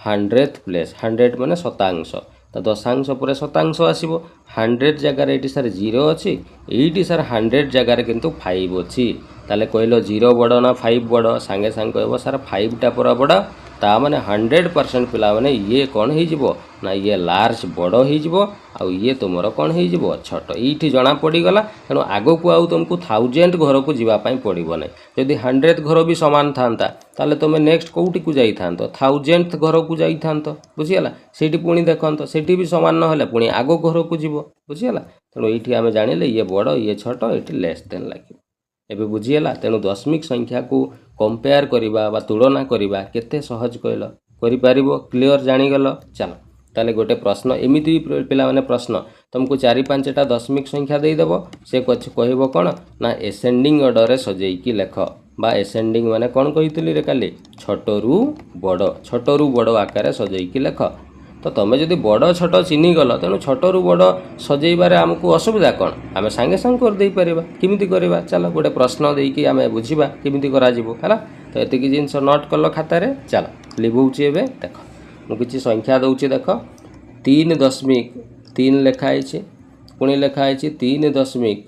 100th ପ୍ଲେସ୍। 100 ମାନେ ଶତାଂଶ, ତ ଦଶାଂଶ ପରେ ଶତାଂଶ ଆସିବ। 100 ଜାଗାରେ ଏଇଠି ସାର୍ 0 ଅଛି, ଏଇଠି ସାର୍ 100 ଜାଗାରେ କିନ୍ତୁ 5 ଅଛି। ତାହେଲେ କହିଲ 0 ବଡ଼ ନା 5 ବଡ଼? ସାଙ୍ଗେ ସାଙ୍ଗେ କହିବ ସାର୍ 5ଟା ପୁରା ବଡ଼। ତା ମାନେ 100% ପିଲାମାନେ ଇଏ କ'ଣ ହେଇଯିବ ନା ଇଏ ଲାର୍ଜ ବଡ଼ ହେଇଯିବ, ଆଉ ଇଏ ତୁମର କ'ଣ ହେଇଯିବ ଛୋଟ। ଏଇଠି ଜଣା ପଡ଼ିଗଲା। ତେଣୁ ଆଗକୁ ଆଉ ତୁମକୁ 1000 ଘରକୁ ଯିବା ପାଇଁ ପଡ଼ିବ ନାହିଁ। ଯଦି 100th ଘର ବି ସମାନ ଥାନ୍ତା ତାହେଲେ ତୁମେ ନେକ୍ସଟ କେଉଁଠିକୁ ଯାଇଥାନ୍ତ? 1000th ଘରକୁ ଯାଇଥାନ୍ତ, ବୁଝିଗଲା। ସେଇଠି ପୁଣି ଦେଖନ୍ତ, ସେଇଠି ବି ସମାନ ନହେଲେ ପୁଣି ଆଗ ଘରକୁ ଯିବ, ବୁଝିଗଲା। ତେଣୁ ଏଇଠି ଆମେ ଜାଣିଲେ ଇଏ ବଡ଼ ଇଏ ଛୋଟ, ଏଇଠି ଲେସ୍ ଦେନ୍ ଲାଗିବ। ଏବେ ବୁଝିଗଲା। ତେଣୁ ଦଶମିକ ସଂଖ୍ୟାକୁ କମ୍ପେୟାର କରିବା ବା ତୁଳନା କରିବା କେତେ ସହଜ କହିଲ? କରିପାରିବ? କ୍ଲିଅର ଜାଣିଗଲ? ଚାଲ ତାହେଲେ ଗୋଟେ ପ୍ରଶ୍ନ ଏମିତି ପିଲାମାନେ ପ୍ରଶ୍ନ ତୁମକୁ 4-5ଟା ଦଶମିକ ସଂଖ୍ୟା ଦେଇଦେବ। ସେ କହିବ କ'ଣ ନା ଏସେଣ୍ଡିଂ ଅର୍ଡ଼ରରେ ସଜେଇକି ଲେଖ, ବା ଏସେଣ୍ଡିଂ ମାନେ କ'ଣ କହିଥିଲି ରେ କାଲି? ଛୋଟରୁ ବଡ଼ ଆକାରରେ ସଜେଇକି ଲେଖ। ତ ତୁମେ ଯଦି ବଡ଼ ଛୋଟ ଚିହ୍ନିଗଲ, ତେଣୁ ଛୋଟରୁ ବଡ଼ ସଜେଇବାରେ ଆମକୁ ଅସୁବିଧା କ'ଣ? ଆମେ ସାଙ୍ଗେ ସାଙ୍ଗେ କରିଦେଇପାରିବା। କେମିତି କରିବା? ଚାଲ ଗୋଟେ ପ୍ରଶ୍ନ ଦେଇକି ଆମେ ବୁଝିବା କେମିତି କରାଯିବ, ହେଲା। ତ ଏତିକି ଜିନିଷ ନୋଟ୍ କଲ ଖାତାରେ। ଚାଲ ଲିଭଉଛି ଏବେ। ଦେଖ ମୁଁ କିଛି ସଂଖ୍ୟା ଦେଉଛି, ଦେଖ 3.3 ଲେଖା ହେଇଛି, ପୁଣି ଲେଖା ହେଇଛି 3.5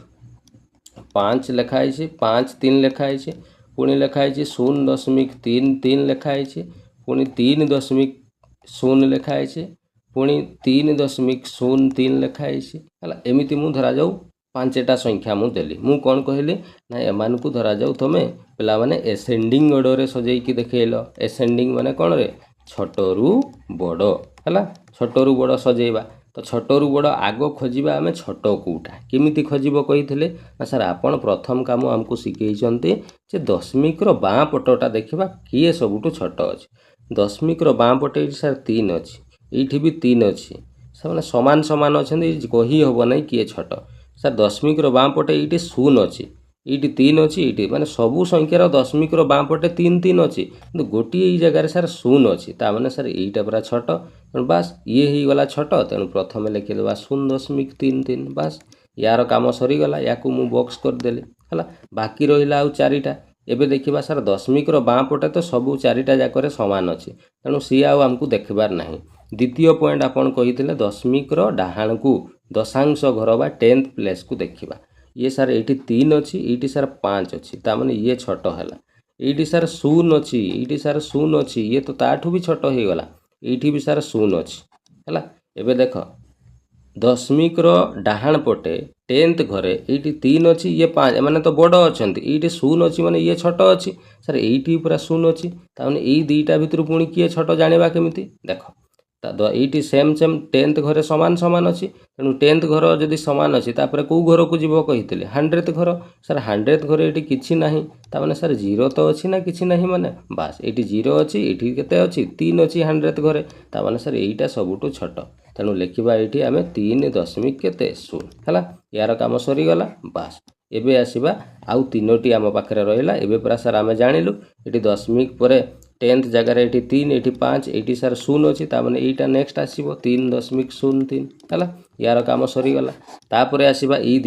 ଲେଖା ହେଇଛି, 5.3 ଲେଖା ହେଇଛି, ପୁଣି ଲେଖା ହେଇଛି 0.33 ଲେଖା ହେଇଛି, ପୁଣି 3.0 ଲେଖା ହେଇଛି, ପୁଣି 3.03 ଲେଖା ହେଇଛି, ହେଲା। ଏମିତି ମୁଁ ଧରାଯାଉ 5ଟା ସଂଖ୍ୟା ମୁଁ ଦେଲି। ମୁଁ କ'ଣ କହିଲି ନା ଏମାନଙ୍କୁ ଧରାଯାଉ ତୁମେ ପିଲାମାନେ ଏସେଣ୍ଡିଂ ଅର୍ଡ଼ରରେ ସଜେଇକି ଦେଖେଇଲ। ଏସେଣ୍ଡିଂ ମାନେ କ'ଣ ରେ? ଛୋଟରୁ ବଡ଼, ହେଲା। ଛୋଟରୁ ବଡ଼ ସଜେଇବା। ତ ଛୋଟରୁ ବଡ଼ ଆଗ ଖୋଜିବା ଆମେ ଛୋଟ କେଉଁଟା। କେମିତି ଖୋଜିବ କହିଥିଲେ ନା ସାର୍ ଆପଣ ପ୍ରଥମ କାମ ଆମକୁ ଶିଖେଇଛନ୍ତି ଯେ ଦଶମିକର ବାଁ ପଟଟା ଦେଖିବା କିଏ ସବୁଠୁ ଛୋଟ ଅଛି। ଦଶମିକର ବାଁ ପଟେ ଏଇଠି ସାର୍ 3 ଅଛି, ଏଇଠି ବି 3 ଅଛି, ସେମାନେ ସମାନ ସମାନ ଅଛନ୍ତି, କହି ହେବ ନାହିଁ କିଏ ଛୋଟ। ସାର୍ ଦଶମିକର ବାଁ ପଟେ ଏଇଠି 0 ଅଛି, ଏଇଠି 3 ଅଛି, ଏଇଠି ମାନେ ସବୁ ସଂଖ୍ୟାର ଦଶମିକର ବାଁ ପଟେ 3 ଅଛି, କିନ୍ତୁ ଗୋଟିଏ ଏଇ ଜାଗାରେ ସାର୍ 0 ଅଛି। ତାମାନେ ସାର୍ ଏଇଟା ପୁରା ଛୋଟ। ତେଣୁ ବାସ୍ ଇଏ ହେଇଗଲା ଛୋଟ। ତେଣୁ ପ୍ରଥମେ ଲେଖିଦେବା 0.33। ବାସ୍ ୟାର କାମ ସରିଗଲା। ୟାକୁ ମୁଁ ବକ୍ସ କରିଦେଲି, ହେଲା। ବାକି ରହିଲା ଆଉ 4ଟା। ଏବେ ଦେଖିବା ସାର୍ ଦଶମିକର ବାଁ ପଟେ ତ ସବୁ 4ଟା ଯାକରେ ସମାନ ଅଛି, ତେଣୁ ସିଏ ଆଉ ଆମକୁ ଦେଖିବାର ନାହିଁ। ଦ୍ୱିତୀୟ ପଏଣ୍ଟ ଆପଣ କହିଥିଲେ ଦଶମିକର ଡାହାଣକୁ ଦଶାଂଶ ଘର ବା 10th ପ୍ଲେସ୍କୁ ଦେଖିବା। ଇଏ ସାର୍ ଏଇଠି 3 ଅଛି, ଏଇଠି ସାର୍ 5 ଅଛି, ତାମାନେ ଇଏ ଛୋଟ ହେଲା। ଏଇଠି ସାର୍ 0 ଅଛି, ଏଇଠି ସାର୍ 0 ଅଛି, ଇଏ ତ ତାଠୁ ବି ଛୋଟ ହେଇଗଲା। ଏଇଠି ବି ସାର୍ 0 ଅଛି, ହେଲା। ଏବେ ଦେଖ ଦଶମିକର ଡାହାଣ ପଟେ 10th ଘରେ ଏଇଠି 3 ଅଛି, ଇଏ 5, ଏମାନେ ତ ବଡ଼ ଅଛନ୍ତି। ଏଇଠି 0 ଅଛି ମାନେ ଇଏ ଛୋଟ ଅଛି। ସାର୍ ଏଇଠି ପୁରା 0 ଅଛି, ତାମାନେ ଏଇ ଦୁଇଟା ଭିତରୁ ପୁଣି କିଏ ଛୋଟ ଜାଣିବା କେମିତି? ଦେଖ ଏଇଠି ସେମ୍ 10th ଘରେ ସମାନ ସମାନ ଅଛି। ତେଣୁ 10th ଘର ଯଦି ସମାନ ଅଛି ତାପରେ କେଉଁ ଘରକୁ ଯିବ କହିଥିଲେ? 100th ଘର। ସାର୍ 100th ଘରେ ଏଇଠି କିଛି ନାହିଁ, ତାମାନେ ସାର୍ 0 ତ ଅଛି ନା କିଛି ନାହିଁ? ମାନେ ବାସ୍ ଏଇଠି 0 ଅଛି, ଏଇଠି କେତେ ଅଛି? 3 ଅଛି 100th ଘରେ, ତାମାନେ ସାର୍ ଏଇଟା ସବୁଠୁ ଛୋଟ। ତେଣୁ ଲେଖିବା ଏଇଠି ଆମେ 3.0, ହେଲା। ୟାର କାମ ସରିଗଲା। ବାସ୍ ଏବେ ଆସିବା ଆଉ 3ଟି ଆମ ପାଖରେ ରହିଲା। ଏବେ ପୁରା ସାର୍ ଆମେ ଜାଣିଲୁ ଏଠି ଦଶମିକ ପରେ 10th ଜାଗାରେ ଏଠି 3, ଏଠି 5, ଏଇଠି ସାର୍ 0 ଅଛି, ତାମାନେ ଏଇଟା ନେକ୍ସଟ ଆସିବ 3.03, ହେଲା। ୟାର କାମ ସରିଗଲା। ତାପରେ ଆସିବା ଏଇ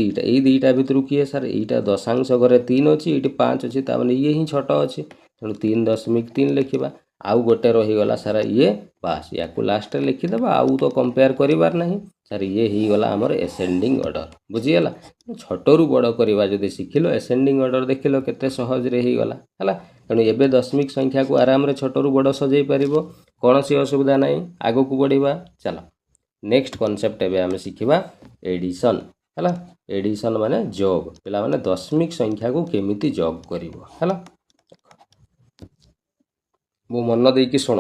ଦୁଇଟା ଭିତରୁ କିଏ ସାର୍? ଏଇଟା ଦଶାଂଶ ଘରେ 3 ଅଛି, ଏଇଠି 5 ଅଛି, ତାମାନେ ଇଏ ହିଁ ଛୋଟ ଅଛି। ତେଣୁ 3.3 ଲେଖିବା। ଆଉ ଗୋଟେ ରହିଗଲା ସାର୍ ଇଏ। ବାସ୍ ୟାକୁ ଲାଷ୍ଟରେ ଲେଖିଦେବା, ଆଉ ତ କମ୍ପେୟାର କରିବାର ନାହିଁ। ସାର୍ ଇଏ ହେଇଗଲା ଆମର ଏସେଣ୍ଡିଂ ଅର୍ଡ଼ର, ବୁଝିଗଲା। ଛୋଟରୁ ବଡ଼ କରିବା ଯଦି ଶିଖିଲ, ଏସେଣ୍ଡିଂ ଅର୍ଡ଼ର ଦେଖିଲ କେତେ ସହଜରେ ହେଇଗଲା, ହେଲା। ତେଣୁ ଏବେ ଦଶମିକ ସଂଖ୍ୟାକୁ ଆରାମରେ ଛୋଟରୁ ବଡ଼ ସଜେଇ ପାରିବ, କୌଣସି ଅସୁବିଧା ନାହିଁ। ଆଗକୁ ବଢ଼ିବା। ଚାଲ ନେକ୍ସଟ କନସେପ୍ଟ ଏବେ ଆମେ ଶିଖିବା ଏଡ଼ିସନ୍, ହେଲା। ଏଡ଼ିସନ୍ ମାନେ ଯୋଗ। ପିଲାମାନେ ଦଶମିକ ସଂଖ୍ୟାକୁ କେମିତି ଯୋଗ କରିବ, ହେଲା। ମୁଁ ମନ ଦେଇକି ଶୁଣ,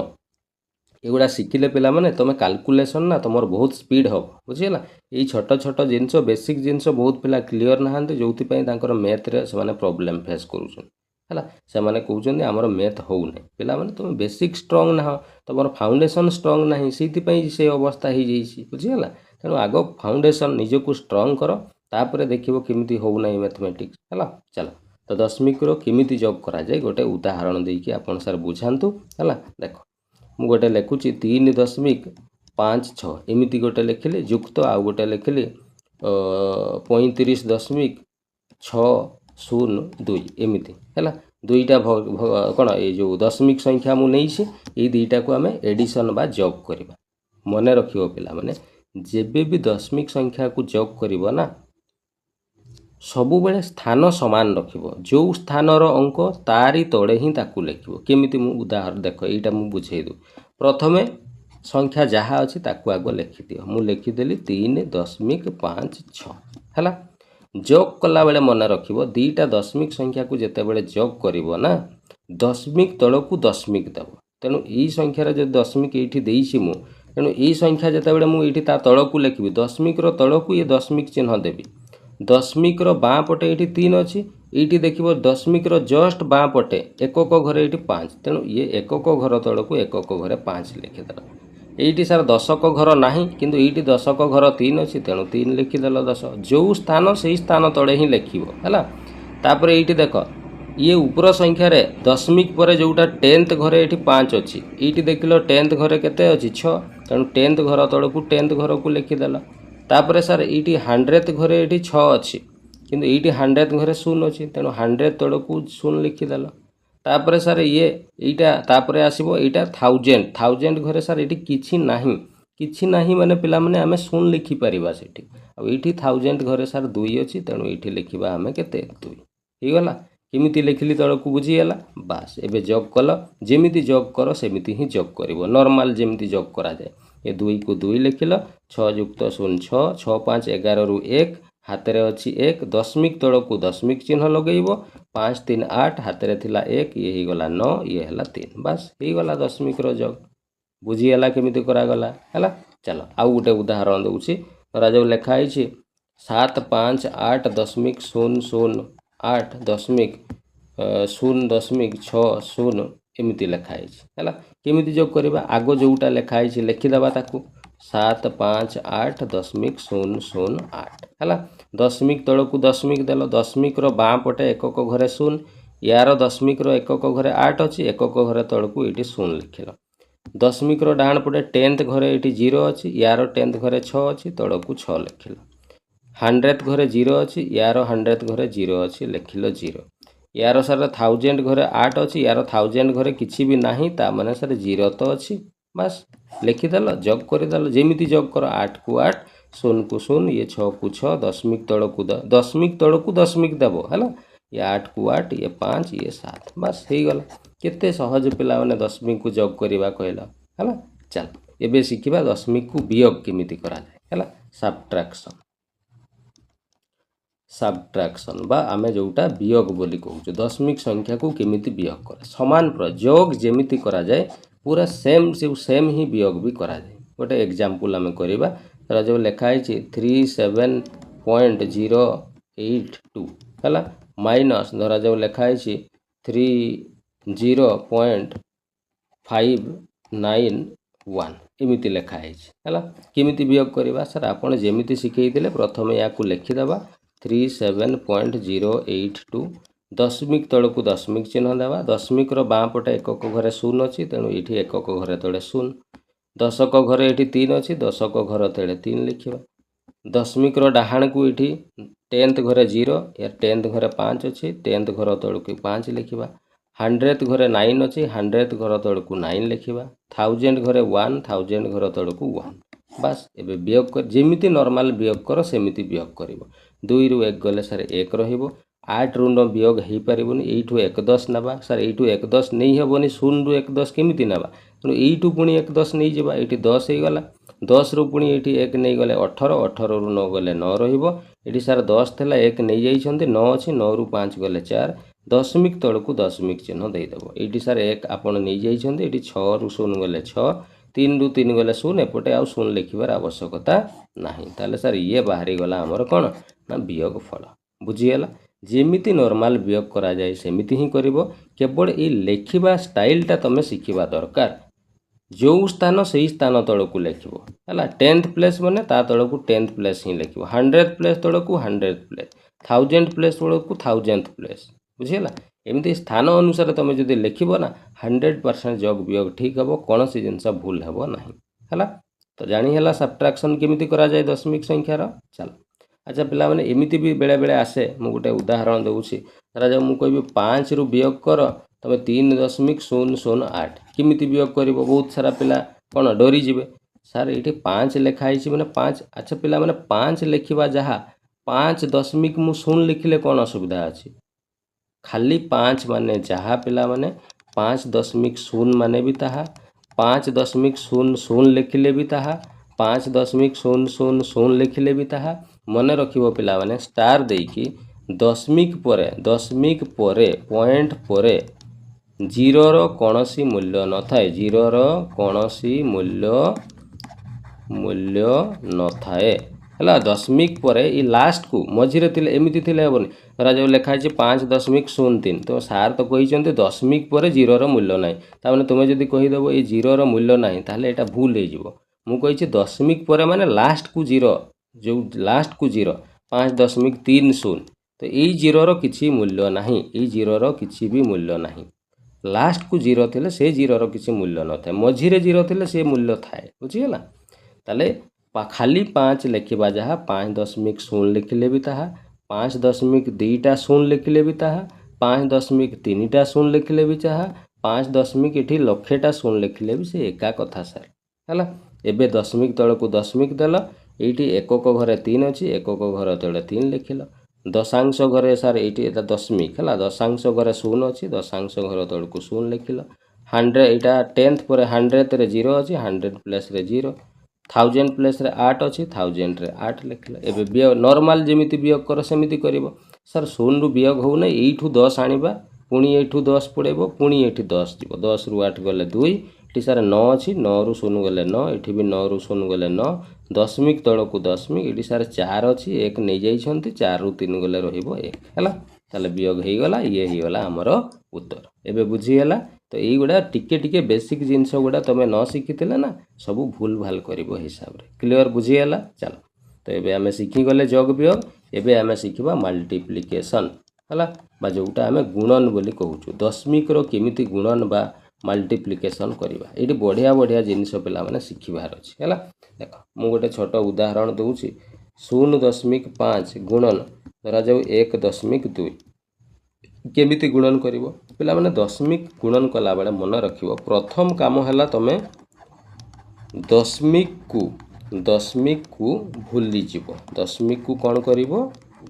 ଏଗୁଡ଼ା ଶିଖିଲେ ପିଲାମାନେ ତୁମେ କାଲକୁଲେସନ୍ ନା ତୁମର ବହୁତ ସ୍ପିଡ଼ ହେବ, ବୁଝିଗଲା। ଏଇ ଛୋଟ ଛୋଟ ଜିନିଷ, ବେସିକ୍ ଜିନିଷ ବହୁତ ପିଲା କ୍ଲିଅର ନାହାନ୍ତି, ଯେଉଁଥିପାଇଁ ତାଙ୍କର ମ୍ୟାଥରେ ସେମାନେ ପ୍ରୋବ୍ଲେମ୍ ଫେସ୍ କରୁଛନ୍ତି, ହେଲା। ସେମାନେ କହୁଛନ୍ତି ଆମର ମ୍ୟାଥ ହେଉନାହିଁ। ପିଲାମାନେ ତୁମେ ବେସିକ୍ ଷ୍ଟ୍ରଙ୍ଗ ନାହ, ତୁମର ଫାଉଣ୍ଡେସନ୍ ଷ୍ଟ୍ରଙ୍ଗ ନାହିଁ, ସେଇଥିପାଇଁ ସେ ଅବସ୍ଥା ହେଇଯାଇଛି, ବୁଝିଗଲା। ତେଣୁ ଆଗ ଫାଉଣ୍ଡେସନ୍ ନିଜକୁ ଷ୍ଟ୍ରଙ୍ଗ କର, ତାପରେ ଦେଖିବ କେମିତି ହେଉନାହିଁ ମ୍ୟାଥମେଟିକ୍ସ, ହେଲା। ଚାଲ ତ ଦଶମିକର କେମିତି ଯୋଗ କରାଯାଏ ଗୋଟେ ଉଦାହରଣ ଦେଇକି ଆପଣ ସାର୍ ବୁଝାନ୍ତୁ, ହେଲା। ଦେଖ ମୁଁ ଗୋଟେ ଲେଖୁଛି 3.56, ଏମିତି ଗୋଟେ ଲେଖିଲି ଯୁକ୍ତ, ଆଉ ଗୋଟେ ଲେଖିଲି 35.602 एमती है दुईटा कौन ये जो दशमिक संख्या मु नहीं ये दुईटा को आम एडिशन बा जग करवा मन रख पिला माने जेबे भी दशमिक संख्या को जग करना ना सबु बेले स्थान समान रखिबो जो स्थानर अंक तारी तले ही ताकू लिखिबो केमिति मु उदाहरण देख एटा मु बुझेई दू प्रथमे संख्या जहाँ अच्छी ताकू आग लिखिदियो मु लिखिदेली 3.56 है जग कला बेले मन रखिबो दीटा दशमिक संख्या को जिते बड़े जग करिवो ना दशमिक तलकू दशमिक देव तेणु यही संख्यार जो दशमिक ये देसी मु तेणु यही संख्या जिते बड़े मुझे ता तलकू लिखी दशमिक तलकू ये दशमिक चिन्ह देवी दशमिक बाँ पटे ये 3 अच्छी ये देखिए दशमिक जस्ट बाँ पटे एकक घर ये 5 तेणु ये एकक घर तलकू एकक घरे 5 लिखिदेल ये सार दशक घर ना किंतु ये दशक घर 3 अच्छी तेणु 3 लिखिदेल 10 जो स्थान से स्थान तले ही लिखा तापर ये देख ये ऊपर संख्यार दशमिक पर जोटा 10th घरे ये 5 अच्छी ये देख लो 10th घरे केते अच्छी 6 तेणु 10th घर तलकू 10th घर को लिखिदेल तापर सर ये 100th घरे ये 6 अच्छी किंतु ये 100th घरे 0 अच्छी तेणु 100 तलकू 0 लिखिदेल तापर सर ये यहाँ तापर आसो यहाँ 1000 घरे सर ये किसी नहीं माने पिला माने आमे 0 लिखिपर से ये 1000 घरे सर 2 अच्छी तेणु ये लिखा आम के 2 होगला केमिति लिखिली तलकू बुझीगला बास एबे जग कल जेमिति जग कर सेमिति ही जग कर नॉर्मल जेमिति जग करा जाए ये 2 को 2 लिखिल 6 + 0 6 6 5 11 रु 1 हाथ में अच्छी 1 दशमिक तलकू दशमिक चिन्ह लगेब 5 3 8 हाथ में थिला 1 ये गला 9 ये है 3 बास हो गला दशमिक जग बुझीगला केमिति करागला है चलो आउ गोटे उदाहरण दूसरी धरा जो लिखाई 758.008.0.60 एमती लिखाई है केमिति जग करवा आग जोटा लिखाई लिखिदेवा ताकू 758.008 है दशमिक तलकू दशमिक देल दशमिक बाँ पटे एकक घरे 0 यार दशमिक एकक घरे 8 अच्छी एकक घरे तलकू ये 0 लिखिल दशमिक डाण पटे 10th घरे ये 0 अच्छी यार 10th घरे 6 अच्छी तलकू 6 लिखिल 100th घरे 0 अच्छी यार 100th घरे 0 अच्छी लिखिल 0 यार सर 1000 घरे 8 अच्छी यार 1000 घरे किसी भी ना ता माने सर 0 तो अच्छी बस लिखिदेल जग करदेल जेमिति जग कर 8 को 8 0 को 0 ये 6 को 6 दशमिक तलकू दशमिक देव है ये 8 को 8 ये 5 ये 7 बस हो गला केते सहज पिला माने दशमिक को जग करवा कहला है चल एबे शिखिबा दशमिक को वियोग केमिति करा जाए है सब्ट्रैक्शन बा आमे जोटा वियोग बोली कहूँ दशमिक संख्या को केमिति वियोग करे समान प्रयोग जेमिति करा जाए पूरा सेम ही वियोग भी करा जाए गोटे एग्जांपल आमे करबा तर जो लिखाई 37.082 है माइनस धरा जो लिखाई 30.591 एमती लिखाई है केमिति वियोग करवा सर आपन जेमिति शिखेइथिले प्रथमे या को लिखिदेवा 37.082 दशमिक तलकू दशमिक चिन्ह देवा दशमिक बाँ पटे एकक घरे 0 अच्छी तेणु ये एकक घरे तले 0 दशक घरे ये 3 अच्छी दशक घर तले 3 लिखा दशमिक डाहाण को ये 10th घरे 0 या 10th घरे 5 अच्छी 10th घर तलकू 5 लिखा 100th घरे 9 अच्छी 100th घर तलकू 9 लिखा 1000 घरे 1 1000 घर तलकू 1 बास एबे वियोग कर जेमिति नॉर्मल वियोग कर सेमिति वियोग करिवो 2 रु 1 गले सर 1 रहिबो 8 रु 9 वियोग हो पारिबोनी एठू 1 10 नबा सर एठू 1 10 नहीं हेबोनी 0 रु 1 10 केमिति नबा तेणु एठू पुणी 1 10 नहीं जावा एठी 10 हो गला 10 रु पुणी एठी 1 नहीं गले 18 18 रु 9 गले 9 रहिबो एठी सर 10 थला 1 नहीं जाइछन्ते 9 अछि 9 रु 5 गले 4 दशमिक तलकू दशमिक चिन्ह देदेव ये सर 1 आपण नहीं जाइछन्ते एठी 6 रु 0 गले 6 3 रु 3 गले 0 एपटे आउ 0 लिखिबार आवश्यकता नहीं ताले सर ये बाहरी गला हमर कोन ना वियोग फल बुझीगला जेमिति नॉर्मल वियोग करा जाए सेमिति ही करिवो केवल ये लेखिबा स्टाइलटा तमे शिखिबा दरकार जो स्थान से स्थान तलकू लिखिबो हला 10th प्लेस माने ता तलकू 10th प्लेस ही लिखिबो 100th प्लेस तलकू 100th प्लेस 1000th प्लेस तलकू 1000th प्लेस बुझीगला एमती स्थान अनुसार तुम जब लिखब ना 100% जग वियोग ठीक हे कौन सी जिनस भूल हे ना है तो जानी है सब्ट्रैक्शन केमिति करा जाए दशमिक संख्यार चल अच्छा पिलामाने एमिति भी बेले बेले आसे मु गोटे उदाहरण दूसरी धराजाऊ मुझे कहबी 5 रु वियोग कर तुम 3.008 किमिति वियोग कर बहुत सारा पिला कौन डरीजे सार ये 5 लिखाई मैंने 5 अच्छा पिला मैंने 5 लिखा जहाँ 5.0 लिखिले कौन असुविधा अच्छी खाली 5 माने जहाँ पिला माने 5.0 माने भी ताहा 5.00 लिखिले भी ताहा 5.000 लिखिले भी ताहा मन रखिबो पिला माने स्टार देकी दशमिक परे पॉइंट परे जीरो रो कौनसी मूल्य न थाए जीरो रो कौनसी मूल्य न थाए है दशमिक परे ई लास्ट को मझिरे थिले एमिति थिले हेबनी धरा जो लिखा है 5.03 तो सार तो कहते दशमिक पर जीरो रो मूल्य ना ताने तुम्हें जदि कहीदेव ये जीरो रो मूल्य ना ताहले एटा भूल हो मुझे दशमिक पर माने लास्ट को जीरो जो लास्ट को जीरो 5.30 तो यही जीरो रो किसी मूल्य ना ये जीरो रो किसी भी मूल्य ना लास्ट को जीरो थिले से जीरो रो किसी मूल्य न थाए मझिरे जीरो थिले से मूल्य थाए बुझीगला ताले खाली 5 लिखा जहाँ 5.0 लिखिले भी ताहा 5.2 लिखिले भी ताहा 5.3 लिखिले भी चाहा 5 लक्षेटा 0 लिखिले भी से एका कथा सार है एबे दशमिक तल को दशमिक देल ये एकक घरे 3 अच्छी एकक घर तले 3 लिखिल दशांश घरे सार ये दशमिक है दशांश घरे 0 अच्छी दशांश घर तल को 0 लिखिल 100 यहाँ 10th पर 100 जीरो अच्छी 100 प्लेस 0 1000 प्लेस 8 अच्छी 1000 8 लिखिल एबे वियोग नॉर्मल जमीती वियोग कर सेमिति करिवो सर 0 रु वियोग हो नहीं एठू 10 आनिबा पुणी एठू 10 पड़ेबो पुणी एठी 10 जीवो 10 रु 8 गले 2 एठी सार 9 अच्छी 9 रु 0 गले 9 एठी भी 9 रु 0 गले 9 दशमिक तल को दशमिक एठी सार 4 अच्छी 1 नहीं जाइछंती 4 रु 3 गले रहिबो 1 हैला ताले वियोग हे गला ये हे गला हमर उत्तर एबे बुझी गला तो यही गुड़ा टिके टिके बेसिक जिनस गुड़ा तुम न शिखी ना सब भूल भाल कर हिसाब रे क्लियर बुझीगला चलो तो ये आम शिखीगले जग वियोग एबे आम शिखा मल्टीप्लिकेशन है जोटा आम गुणन बोली कहूँ दशमिक रो केमिति गुणन बा मल्टीप्लिकेशन करवा ये बढ़िया बढ़िया जिनस पिला माने शिखिबार अच्छी है देख मु गोटे छोट उदाहरण दूसरी 0.5 गुणन धरा जाऊ 1.2 केमिति गुणन करिवो पिला माने दशमिक गुणन कला बेले मन रखिवो प्रथम काम हैला तमे दशमिक को भूली जीवो दशमिक को कौन करिवो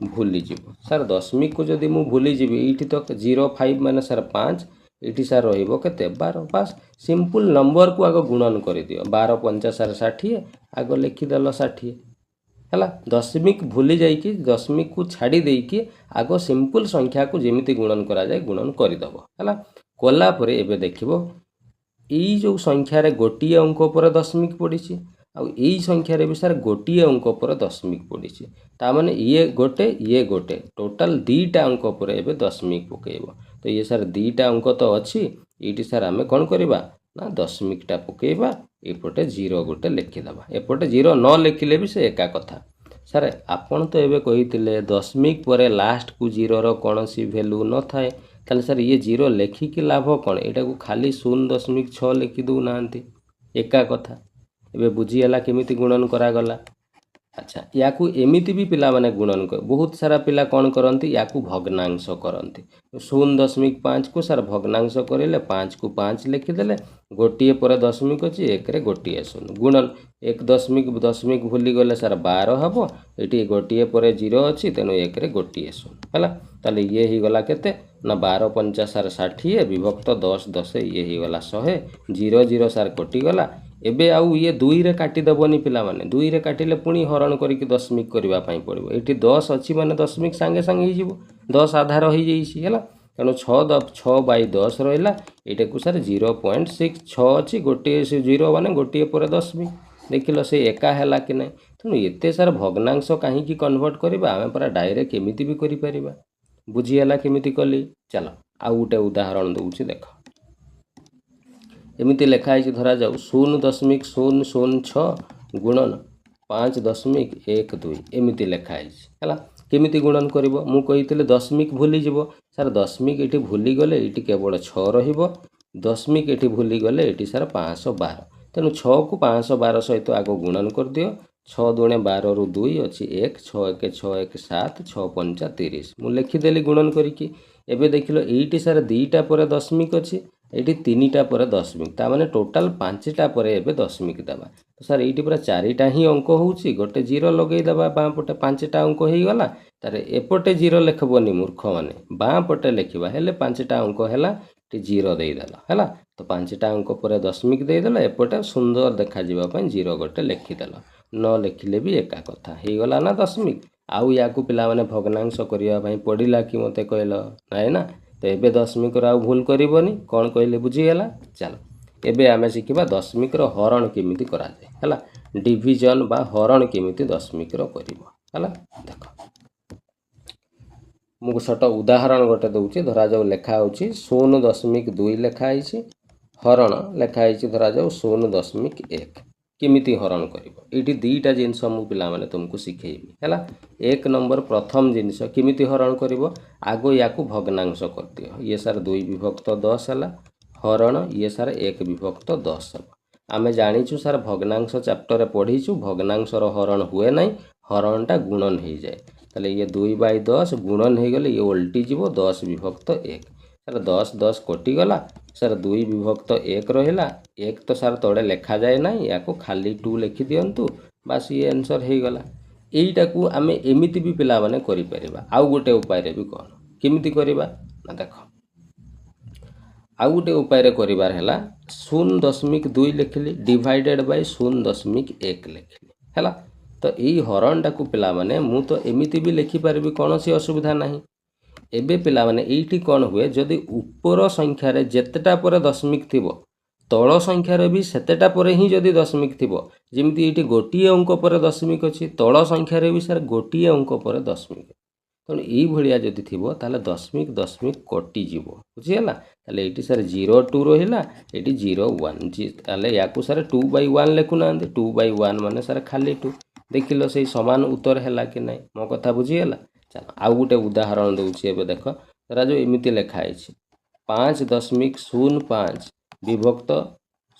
भूली जीवो सर दशमिक को जदि मु भूली जीवि एठी तो 0.5 माने सर 5 एठी सर रहिबो केते 12 बस सिंपल नंबर को आगो गुणन करि दियो 12 5 सर 60 आगो लिखि देलो 60 है दशमिक भूली जाइए दशमिक को छाड़ी देकी आग सिंपल संख्या को जमीती गुणन करा जाए गुणन करदेव है कलापर एवं देख यही जो संख्यार गोटे अंक पर दशमिक पड़ी आई संख्यार भी सार गोटे अंक पर दशमिक पड़ी ताने ये गोटे टोटाल 2टा अंक पर एवं दशमिक पकेब तो ये सार 2टा अंक तो अच्छी ये सार आम कौन करवा ना दशमिकटा पकेबा एपटे जीरो गोटे लिखिदेवा एपटे जीरो न लिखिले भी से एका कथा सर आपन तो एबे कही दशमिक पर लास्ट को जीरो रो कौन सी भैल्यू न थाए ताले सर ये जीरो लेखिकी लाभ कौन यहाँ को खाली 0.6 लिखि दौ ना एका कथा एबे बुझीगला केमिति गुणन करागला अच्छा या एमिति भी पिला माने गुणन कर बहुत सारा पिला कौन करती या भग्नांश करती 0.5 को सार भग्नांश करें 5 को 5 लिखिदेले गोटे पर दशमिक अच्छी 1 रे गोटे 0 गुणन 1 दशमिक भूली गले सार 12 हम ये गोटे पर 0 अच्छी तेणु 1 रे गोटे 0 है ताले ये ही गला केते ना 12 5 सार 60 विभक्त 10 10 ये ही गला 100 0 0 सार कटिगला एबे आउ ये 2 रे काटिदेवनी पिला माने 2 रे काटिले पुणी हरण करिक दशमिक करबा पई पड़िबो एठी 10 अछि माने दशमिक संगे संगे ही जीवो 10 आधा रही जाइछि हैला तेणु 6 बाई 10 रहिला एटा को सर 0.66 अछि गोटे 0 माने गोटे पर दशमिक देखिलो से एका हैला कि नै तेणु एते सार भग्नांश काहे की कन्वर्ट करबा आमे पर डायरेक्ट केमिति भी करि परिबा बुझियला केमिति कली चलो आ गोटे उदाहरण दउछि देखो एमती लिखाई धरा जाऊ 0.006 गुणन 5.12 एमती लिखाई है केमिति गुणन कर मु कही दशमिक भूली जीव सार दशमिक ये भूली गले ये केवल 6 रहिबो दशमिक ये भूली गले ये सार 512 तेणु 6 को 512 सहित आग गुणन कर दियो 6 ଦୁणे 12 ରୁ 2 ଅଛି 1 6 1 6 1 7 6 5 30 ମୁଁ ଲେଖିଦେଲି ଗୁଣନ କରିକି। ଏବେ ଦେଖିଲ ଏଇଠି ସାର୍ 2ଟା ପରେ ଦଶମିକ ଅଛି, ଏଇଠି 3ଟା ପରେ ଦଶମିକ, ତା ମାନେ ଟୋଟାଲ 5ଟା ପରେ ଏବେ ଦଶମିକ ଦେବା। ତ ସାର୍ ଏଇଠି ପୁରା 4ଟା ହିଁ ଅଙ୍କ ହେଉଛି, ଗୋଟେ ଜିରୋ ଲଗେଇଦେବା, ବାଁ ପଟେ 5ଟା ଅଙ୍କ ହେଇଗଲା। ତାର ଏପଟେ ଜିରୋ ଲେଖବନି ମୂର୍ଖମାନେ, ବାଁ ପଟେ ଲେଖିବା, ହେଲେ 5ଟା ଅଙ୍କ ହେଲା, ଏଠି ଜିରୋ ଦେଇଦେଲ ହେଲା। ତ 5ଟା ଅଙ୍କ ପରେ ଦଶମିକ ଦେଇଦେଲ, ଏପଟେ ସୁନ୍ଦର ଦେଖାଯିବା ପାଇଁ ଜିରୋ ଗୋଟେ ଲେଖିଦେଲ, ନ ଲେଖିଲେ ବି ଏକା କଥା, ହେଇଗଲା ନା ଦଶମିକ। ଆଉ ୟାକୁ ପିଲାମାନେ ଭଗ୍ନାଂଶ କରିବା ପାଇଁ ପଡ଼ିଲା କି ମୋତେ କହିଲ? ନାଇଁ ନା। ତ ଏବେ ଦଶମିକର ଆଉ ଭୁଲ କରିବନି, କ'ଣ କହିଲେ ବୁଝିଗଲା? ଚାଲ ଏବେ ଆମେ ଶିଖିବା ଦଶମିକର ହରଣ କେମିତି କରାଯାଏ ହେଲା। ଡିଭିଜନ ବା ହରଣ କେମିତି ଦଶମିକର କରିବ ହେଲା। ଦେଖ ମୁଁ ଛୋଟ ଉଦାହରଣ ଗୋଟେ ଦେଉଛି। ଧରାଯାଉ ଲେଖା ହେଉଛି 0.2 ଲେଖା ହେଇଛି, ହରଣ ଲେଖା ହେଇଛି ଧରାଯାଉ 0.1। କେମିତି ହରଣ କରିବ? ଏଇଠି 2ଟା ଜିନିଷ ମୁଁ ପିଲାମାନେ ତୁମକୁ ଶିଖେଇବି ହେଲା। 1 ନମ୍ବର ପ୍ରଥମ ଜିନିଷ କେମିତି ହରଣ କରିବ, ଆଗ ୟାକୁ ଭଗ୍ନାଂଶ କରିଦିଅ। ଇଏ ସାର୍ 2 ବିଭକ୍ତ 10 ହେଲା, ହରଣ ଇଏ ସାର୍ 1 ବିଭକ୍ତ 10 ହେବ। ଆମେ ଜାଣିଛୁ ସାର୍ ଭଗ୍ନାଂଶ ଚାପ୍ଟରରେ ପଢ଼ିଛୁ, ଭଗ୍ନାଂଶର ହରଣ ହୁଏ ନାହିଁ, ହରଣଟା ଗୁଣନ ହେଇଯାଏ। ତାହେଲେ ଇଏ 2/10 ଗୁଣନ ହେଇଗଲେ ଇଏ ଓଲଟି ଯିବ 10 ବିଭକ୍ତ 1। ସାର୍ 10 10 କଟିଗଲା, ସାର୍ 2 ବିଭକ୍ତ 1 ରହିଲା। 1 ତ ସାର୍ ତଳେ ଲେଖାଯାଏ ନାହିଁ, ୟାକୁ ଖାଲି 2 ଲେଖିଦିଅନ୍ତୁ, ବାସ୍ ଇଏ ଆନ୍ସର ହେଇଗଲା। এইটাକୁ ଆମେ ଏମିତି ବି ପିଲାମାନେ କରିପାରିବା। ଆଉ ଗୋଟେ ଉପାୟରେ ବି କ'ଣ କେମିତି କରିବା ନା, ଦେଖ ଆଉ ଗୋଟେ ଉପାୟରେ କରିବାର ହେଲା 0.2 ଲେଖିଲି ଡିଭାଇଡେଡ଼ ବାଇ 0.1 ଲେଖିଲି ହେଲା। ତ ଏଇ ହରଣଟାକୁ ପିଲାମାନେ ମୁଁ ତ ଏମିତି ବି ଲେଖିପାରିବି, କୌଣସି ଅସୁବିଧା ନାହିଁ। ଏବେ ପିଲାମାନେ ଏଇଠି କ'ଣ ହୁଏ, ଯଦି ଉପର ସଂଖ୍ୟାରେ ଯେତେଟା ପରେ ଦଶମିକ ଥିବ, ତଳ ସଂଖ୍ୟାରେ ବି ସେତେଟା ପରେ ହିଁ ଯଦି ଦଶମିକ ଥିବ, ଯେମିତି ଏଇଠି ଗୋଟିଏ ଅଙ୍କ ପରେ ଦଶମିକ ଅଛି, ତଳ ସଂଖ୍ୟାରେ ବି ସାର୍ ଗୋଟିଏ ଅଙ୍କ ପରେ ଦଶମିକ। ତେଣୁ ଏଇଭଳିଆ ଯଦି ଥିବ ତାହେଲେ ଦଶମିକ ଦଶମିକ କଟିଯିବ, ବୁଝିଗଲା। ତାହେଲେ ଏଇଠି ସାର୍ 0.2 ରହିଲା, ଏଇଠି 0.1, ତାହେଲେ ୟାକୁ ସାର୍ 2/1 ଲେଖୁନାହାନ୍ତି। 2/1 ମାନେ ସାର୍ ଖାଲି 2। ଦେଖିଲ ସେଇ ସମାନ ଉତ୍ତର ହେଲା କି ନାହିଁ, ମୋ କଥା ବୁଝିଗଲା। ଚାଲ ଆଉ ଗୋଟେ ଉଦାହରଣ ଦେଉଛି। ଏବେ ଦେଖ ଧରାଯାଉ ଏମିତି ଲେଖା ହେଇଛି 5.05 ବିଭକ୍ତ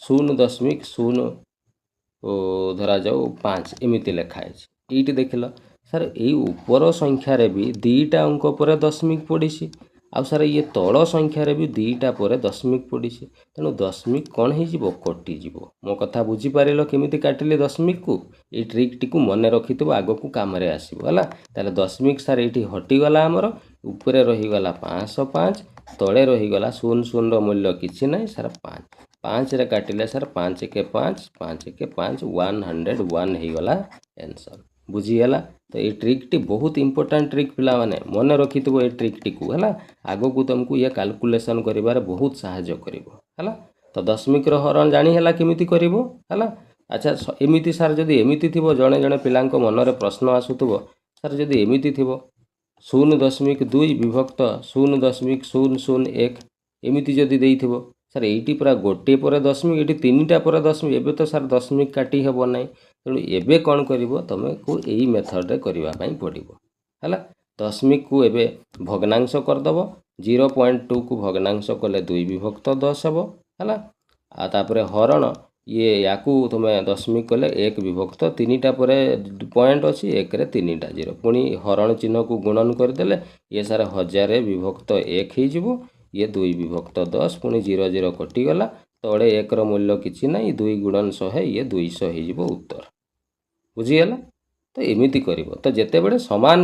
0.0 ଧରାଯାଉ 5 ଏମିତି ଲେଖା ହେଇଛି। ଏଇଠି ଦେଖିଲ ସାର୍ ଏଇ ଉପର ସଂଖ୍ୟାରେ ବି 2ଟା ଅଙ୍କ ପରେ ଦଶମିକ ପଡ଼ିଛି, ଆଉ ସାର୍ ଇଏ ତଳ ସଂଖ୍ୟାରେ ବି 2ଟା ପରେ ଦଶମିକ ପଡ଼ିଛି। ତେଣୁ ଦଶମିକ କ'ଣ ହେଇଯିବ, କଟିଯିବ। ମୋ କଥା ବୁଝିପାରିଲ କେମିତି କାଟିଲେ ଦଶମିକକୁ? ଏଇ ଟ୍ରିକ୍ଟିକୁ ମନେ ରଖିଥିବ, ଆଗକୁ କାମରେ ଆସିବ ହେଲା। ତାହେଲେ ଦଶମିକ ସାର୍ ଏଇଠି ହଟିଗଲା, ଆମର ଉପରେ ରହିଗଲା 505, ତଳେ ରହିଗଲା 00ର ମୂଲ୍ୟ କିଛି ନାହିଁ ସାର୍ 5। 5ରେ କାଟିଲେ ସାର୍ 5 1 5 5 1 5 101 ହେଇଗଲା ଆନ୍ସର, ବୁଝିଗଲା। ତ ଏଇ ଟ୍ରିକ୍ଟି ବହୁତ ଇମ୍ପୋର୍ଟାଣ୍ଟ ଟ୍ରିକ୍ ପିଲାମାନେ, ମନେ ରଖିଥିବ ଏଇ ଟ୍ରିକ୍ଟିକୁ ହେଲା। ଆଗକୁ ତୁମକୁ ଇଏ କାଲକୁଲେସନ୍ କରିବାରେ ବହୁତ ସାହାଯ୍ୟ କରିବ ହେଲା। ତ ଦଶମିକର ହରଣ ଜାଣି ହେଲା କେମିତି କରିବ ହେଲା। ଆଚ୍ଛା ଏମିତି ସାର୍ ଯଦି ଏମିତି ଥିବ, ଜଣେ ଜଣେ ପିଲାଙ୍କ ମନରେ ପ୍ରଶ୍ନ ଆସୁଥିବ, ସାର୍ ଯଦି ଏମିତି ଥିବ 0.2 ବିଭକ୍ତ 0.001 ଏମିତି ଯଦି ଦେଇଥିବ, ସାର୍ ଏଇଠି ପୁରା ଗୋଟିଏ ପରେ ଦଶମିକ, ଏଇଠି 3ଟା ପରେ ଦଶମିକ, ଏବେ ତ ସାର୍ ଦଶମିକ କାଟି ହେବ ନାହିଁ। ତେଣୁ ଏବେ କ'ଣ କରିବ, ତୁମକୁ ଏଇ ମେଥଡ଼ରେ କରିବା ପାଇଁ ପଡ଼ିବ ହେଲା। ଦଶମିକକୁ ଏବେ ଭଗ୍ନାଂଶ କରିଦେବ, 0.2କୁ ଭଗ୍ନାଂଶ କଲେ 2 ବିଭକ୍ତ 10 ହେବ ହେଲା। ଆଉ ତାପରେ ହରଣ ୟାକୁ ତୁମେ ଦଶମିକ କଲେ 1 ବିଭକ୍ତ 3ଟା ପରେ ପଏଣ୍ଟ ଅଛି, 1ରେ 3ଟା ଜିରୋ, ପୁଣି ହରଣ ଚିହ୍ନକୁ ଗୁଣନ କରିଦେଲେ ଇଏ ସାର୍ 1000 ବିଭକ୍ତ 1 ହେଇଯିବ, ଇଏ 2 ବିଭକ୍ତ 10, ପୁଣି 0 0 କଟିଗଲା, ତଳେ 1ର ମୂଲ୍ୟ କିଛି ନାହିଁ, 2 ଗୁଣନ 100 ଇଏ 200 ହେଇଯିବ ଉତ୍ତର, ବୁଝିଗଲା। ତ ଏମିତି କରିବ। ତ ଯେତେବେଳେ ସମାନ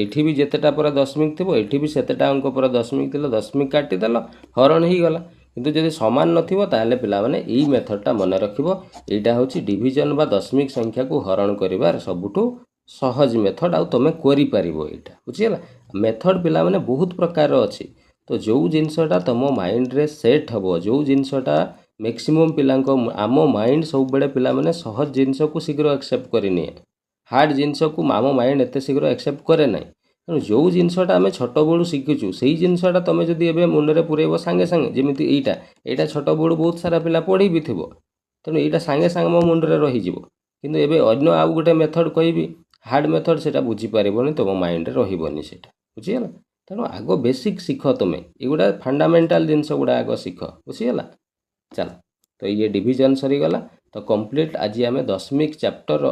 ଏଠି ବି ଯେତେଟା ପରେ ଦଶମିକ ଥିବ, ଏଠି ବି ସେତେଟା ଅଙ୍କ ପରେ ଦଶମିକ ଥିଲେ ଦଶମିକ କାଟିଦେଲ, ହରଣ ହେଇଗଲା। କିନ୍ତୁ ଯଦି ସମାନ ନଥିବ ତାହେଲେ ପିଲାମାନେ ଏଇ ମେଥଡ଼ଟା ମନେ ରଖିବ। ଏଇଟା ହେଉଛି ଡିଭିଜନ ବା ଦଶମିକ ସଂଖ୍ୟାକୁ ହରଣ କରିବାର ସବୁଠୁ ସହଜ ମେଥଡ଼, ଆଉ ତୁମେ କରିପାରିବ ଏଇଟା, ବୁଝିଗଲା। ମେଥଡ଼ ପିଲାମାନେ ବହୁତ ପ୍ରକାରର ଅଛି। ତ ଯେଉଁ ଜିନିଷଟା ତୁମ ମାଇଣ୍ଡରେ ସେଟ୍ ହେବ, ଯେଉଁ ଜିନିଷଟା ମ୍ୟାକ୍ସିମମ୍ ପିଲାଙ୍କ ଆମ ମାଇଣ୍ଡ ସବୁବେଳେ ପିଲାମାନେ ସହଜ ଜିନିଷକୁ ଶୀଘ୍ର ଆକ୍ସେପ୍ଟ କରିନିଏ, ହାର୍ଡ଼ ଜିନିଷକୁ ଆମ ମାଇଣ୍ଡ ଏତେ ଶୀଘ୍ର ଆକ୍ସେପ୍ଟ କରେ ନାହିଁ। ତେଣୁ ଯେଉଁ ଜିନିଷଟା ଆମେ ଛୋଟବେଳୁ ଶିଖିଛୁ, ସେଇ ଜିନିଷଟା ତୁମେ ଯଦି ଏବେ ମୁଣ୍ଡରେ ପୁରେଇବ ସାଙ୍ଗେ ସାଙ୍ଗେ, ଯେମିତି ଏଇଟା ଛୋଟବେଳୁ ବହୁତ ସାରା ପିଲା ପଢ଼ି ବି ଥିବ, ତେଣୁ ଏଇଟା ସାଙ୍ଗେ ସାଙ୍ଗେ ମୋ ମୁଣ୍ଡରେ ରହିଯିବ। କିନ୍ତୁ ଏବେ ଅନ୍ୟ ଆଉ ଗୋଟେ ମେଥଡ଼ କହିବି, ହାର୍ଡ଼ ମେଥଡ଼, ସେଇଟା ବୁଝିପାରିବନି, ତୁମ ମାଇଣ୍ଡରେ ରହିବନି ସେଇଟା, ବୁଝିଗଲା। ତେଣୁ ଆଗ ବେସିକ୍ ଶିଖ, ତୁମେ ଏଗୁଡ଼ା ଫଣ୍ଡାମେଣ୍ଟାଲ ଜିନିଷ ଗୁଡ଼ା ଆଗ ଶିଖ, ବୁଝିଗଲା। ଚାଲ ତ ଇଏ ଡିଭିଜନ ସରିଗଲା। ତ କମ୍ପ୍ଲିଟ୍ ଆଜି ଆମେ ଦଶମିକ ଚାପ୍ଟରର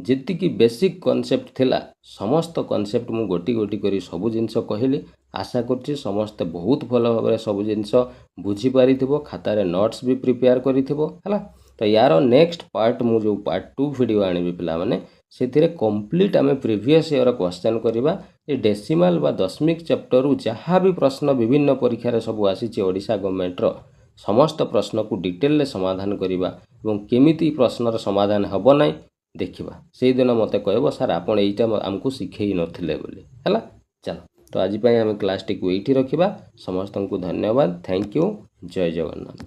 ଯେତିକି ବେସିକ୍ କନସେପ୍ଟ ଥିଲା ସମସ୍ତ କନସେପ୍ଟ ମୁଁ ଗୋଟି ଗୋଟି କରି ସବୁ ଜିନିଷ କହିଲି। ଆଶା କରୁଛି ସମସ୍ତେ ବହୁତ ଭଲ ଭାବରେ ସବୁ ଜିନିଷ ବୁଝିପାରିଥିବ, ଖାତାରେ ନୋଟ୍ସ ବି ପ୍ରିପେୟାର କରିଥିବ ହେଲା। ତ ୟାର ନେକ୍ସଟ ପାର୍ଟ ମୁଁ ଯେଉଁ ପାର୍ଟ 2 ଭିଡ଼ିଓ ଆଣିବି ପିଲାମାନେ, ସେଥିରେ କମ୍ପ୍ଲିଟ୍ ଆମେ ପ୍ରିଭିୟସ୍ ଇୟର କ୍ୱେଶ୍ଚନ୍ କରିବା। ଏ ଡେସିମାଲ ବା ଦଶମିକ ଚାପ୍ଟରରୁ ଯାହା ବି ପ୍ରଶ୍ନ ବିଭିନ୍ନ ପରୀକ୍ଷାରେ ସବୁ ଆସିଛି ଓଡ଼ିଶା ଗଭର୍ଣ୍ଣମେଣ୍ଟର, ସମସ୍ତ ପ୍ରଶ୍ନକୁ ଡିଟେଲରେ ସମାଧାନ କରିବା ଏବଂ କେମିତି ପ୍ରଶ୍ନର ସମାଧାନ ହେବ ନାହିଁ ଦେଖିବା। ସେଇଦିନ ମୋତେ କହିବ ସାର୍ ଆପଣ ଏଇଟା ଆମକୁ ଶିଖେଇ ନଥିଲେ ବୋଲି ହେଲା। ଚାଲ, ତ ଆଜି ପାଇଁ ଆମେ କ୍ଲାସ୍ଟିକୁ ଏଇଠି ରଖିବା। ସମସ୍ତଙ୍କୁ ଧନ୍ୟବାଦ, ଥ୍ୟାଙ୍କ ୟୁ, ଜୟ ଜଗନ୍ନାଥ।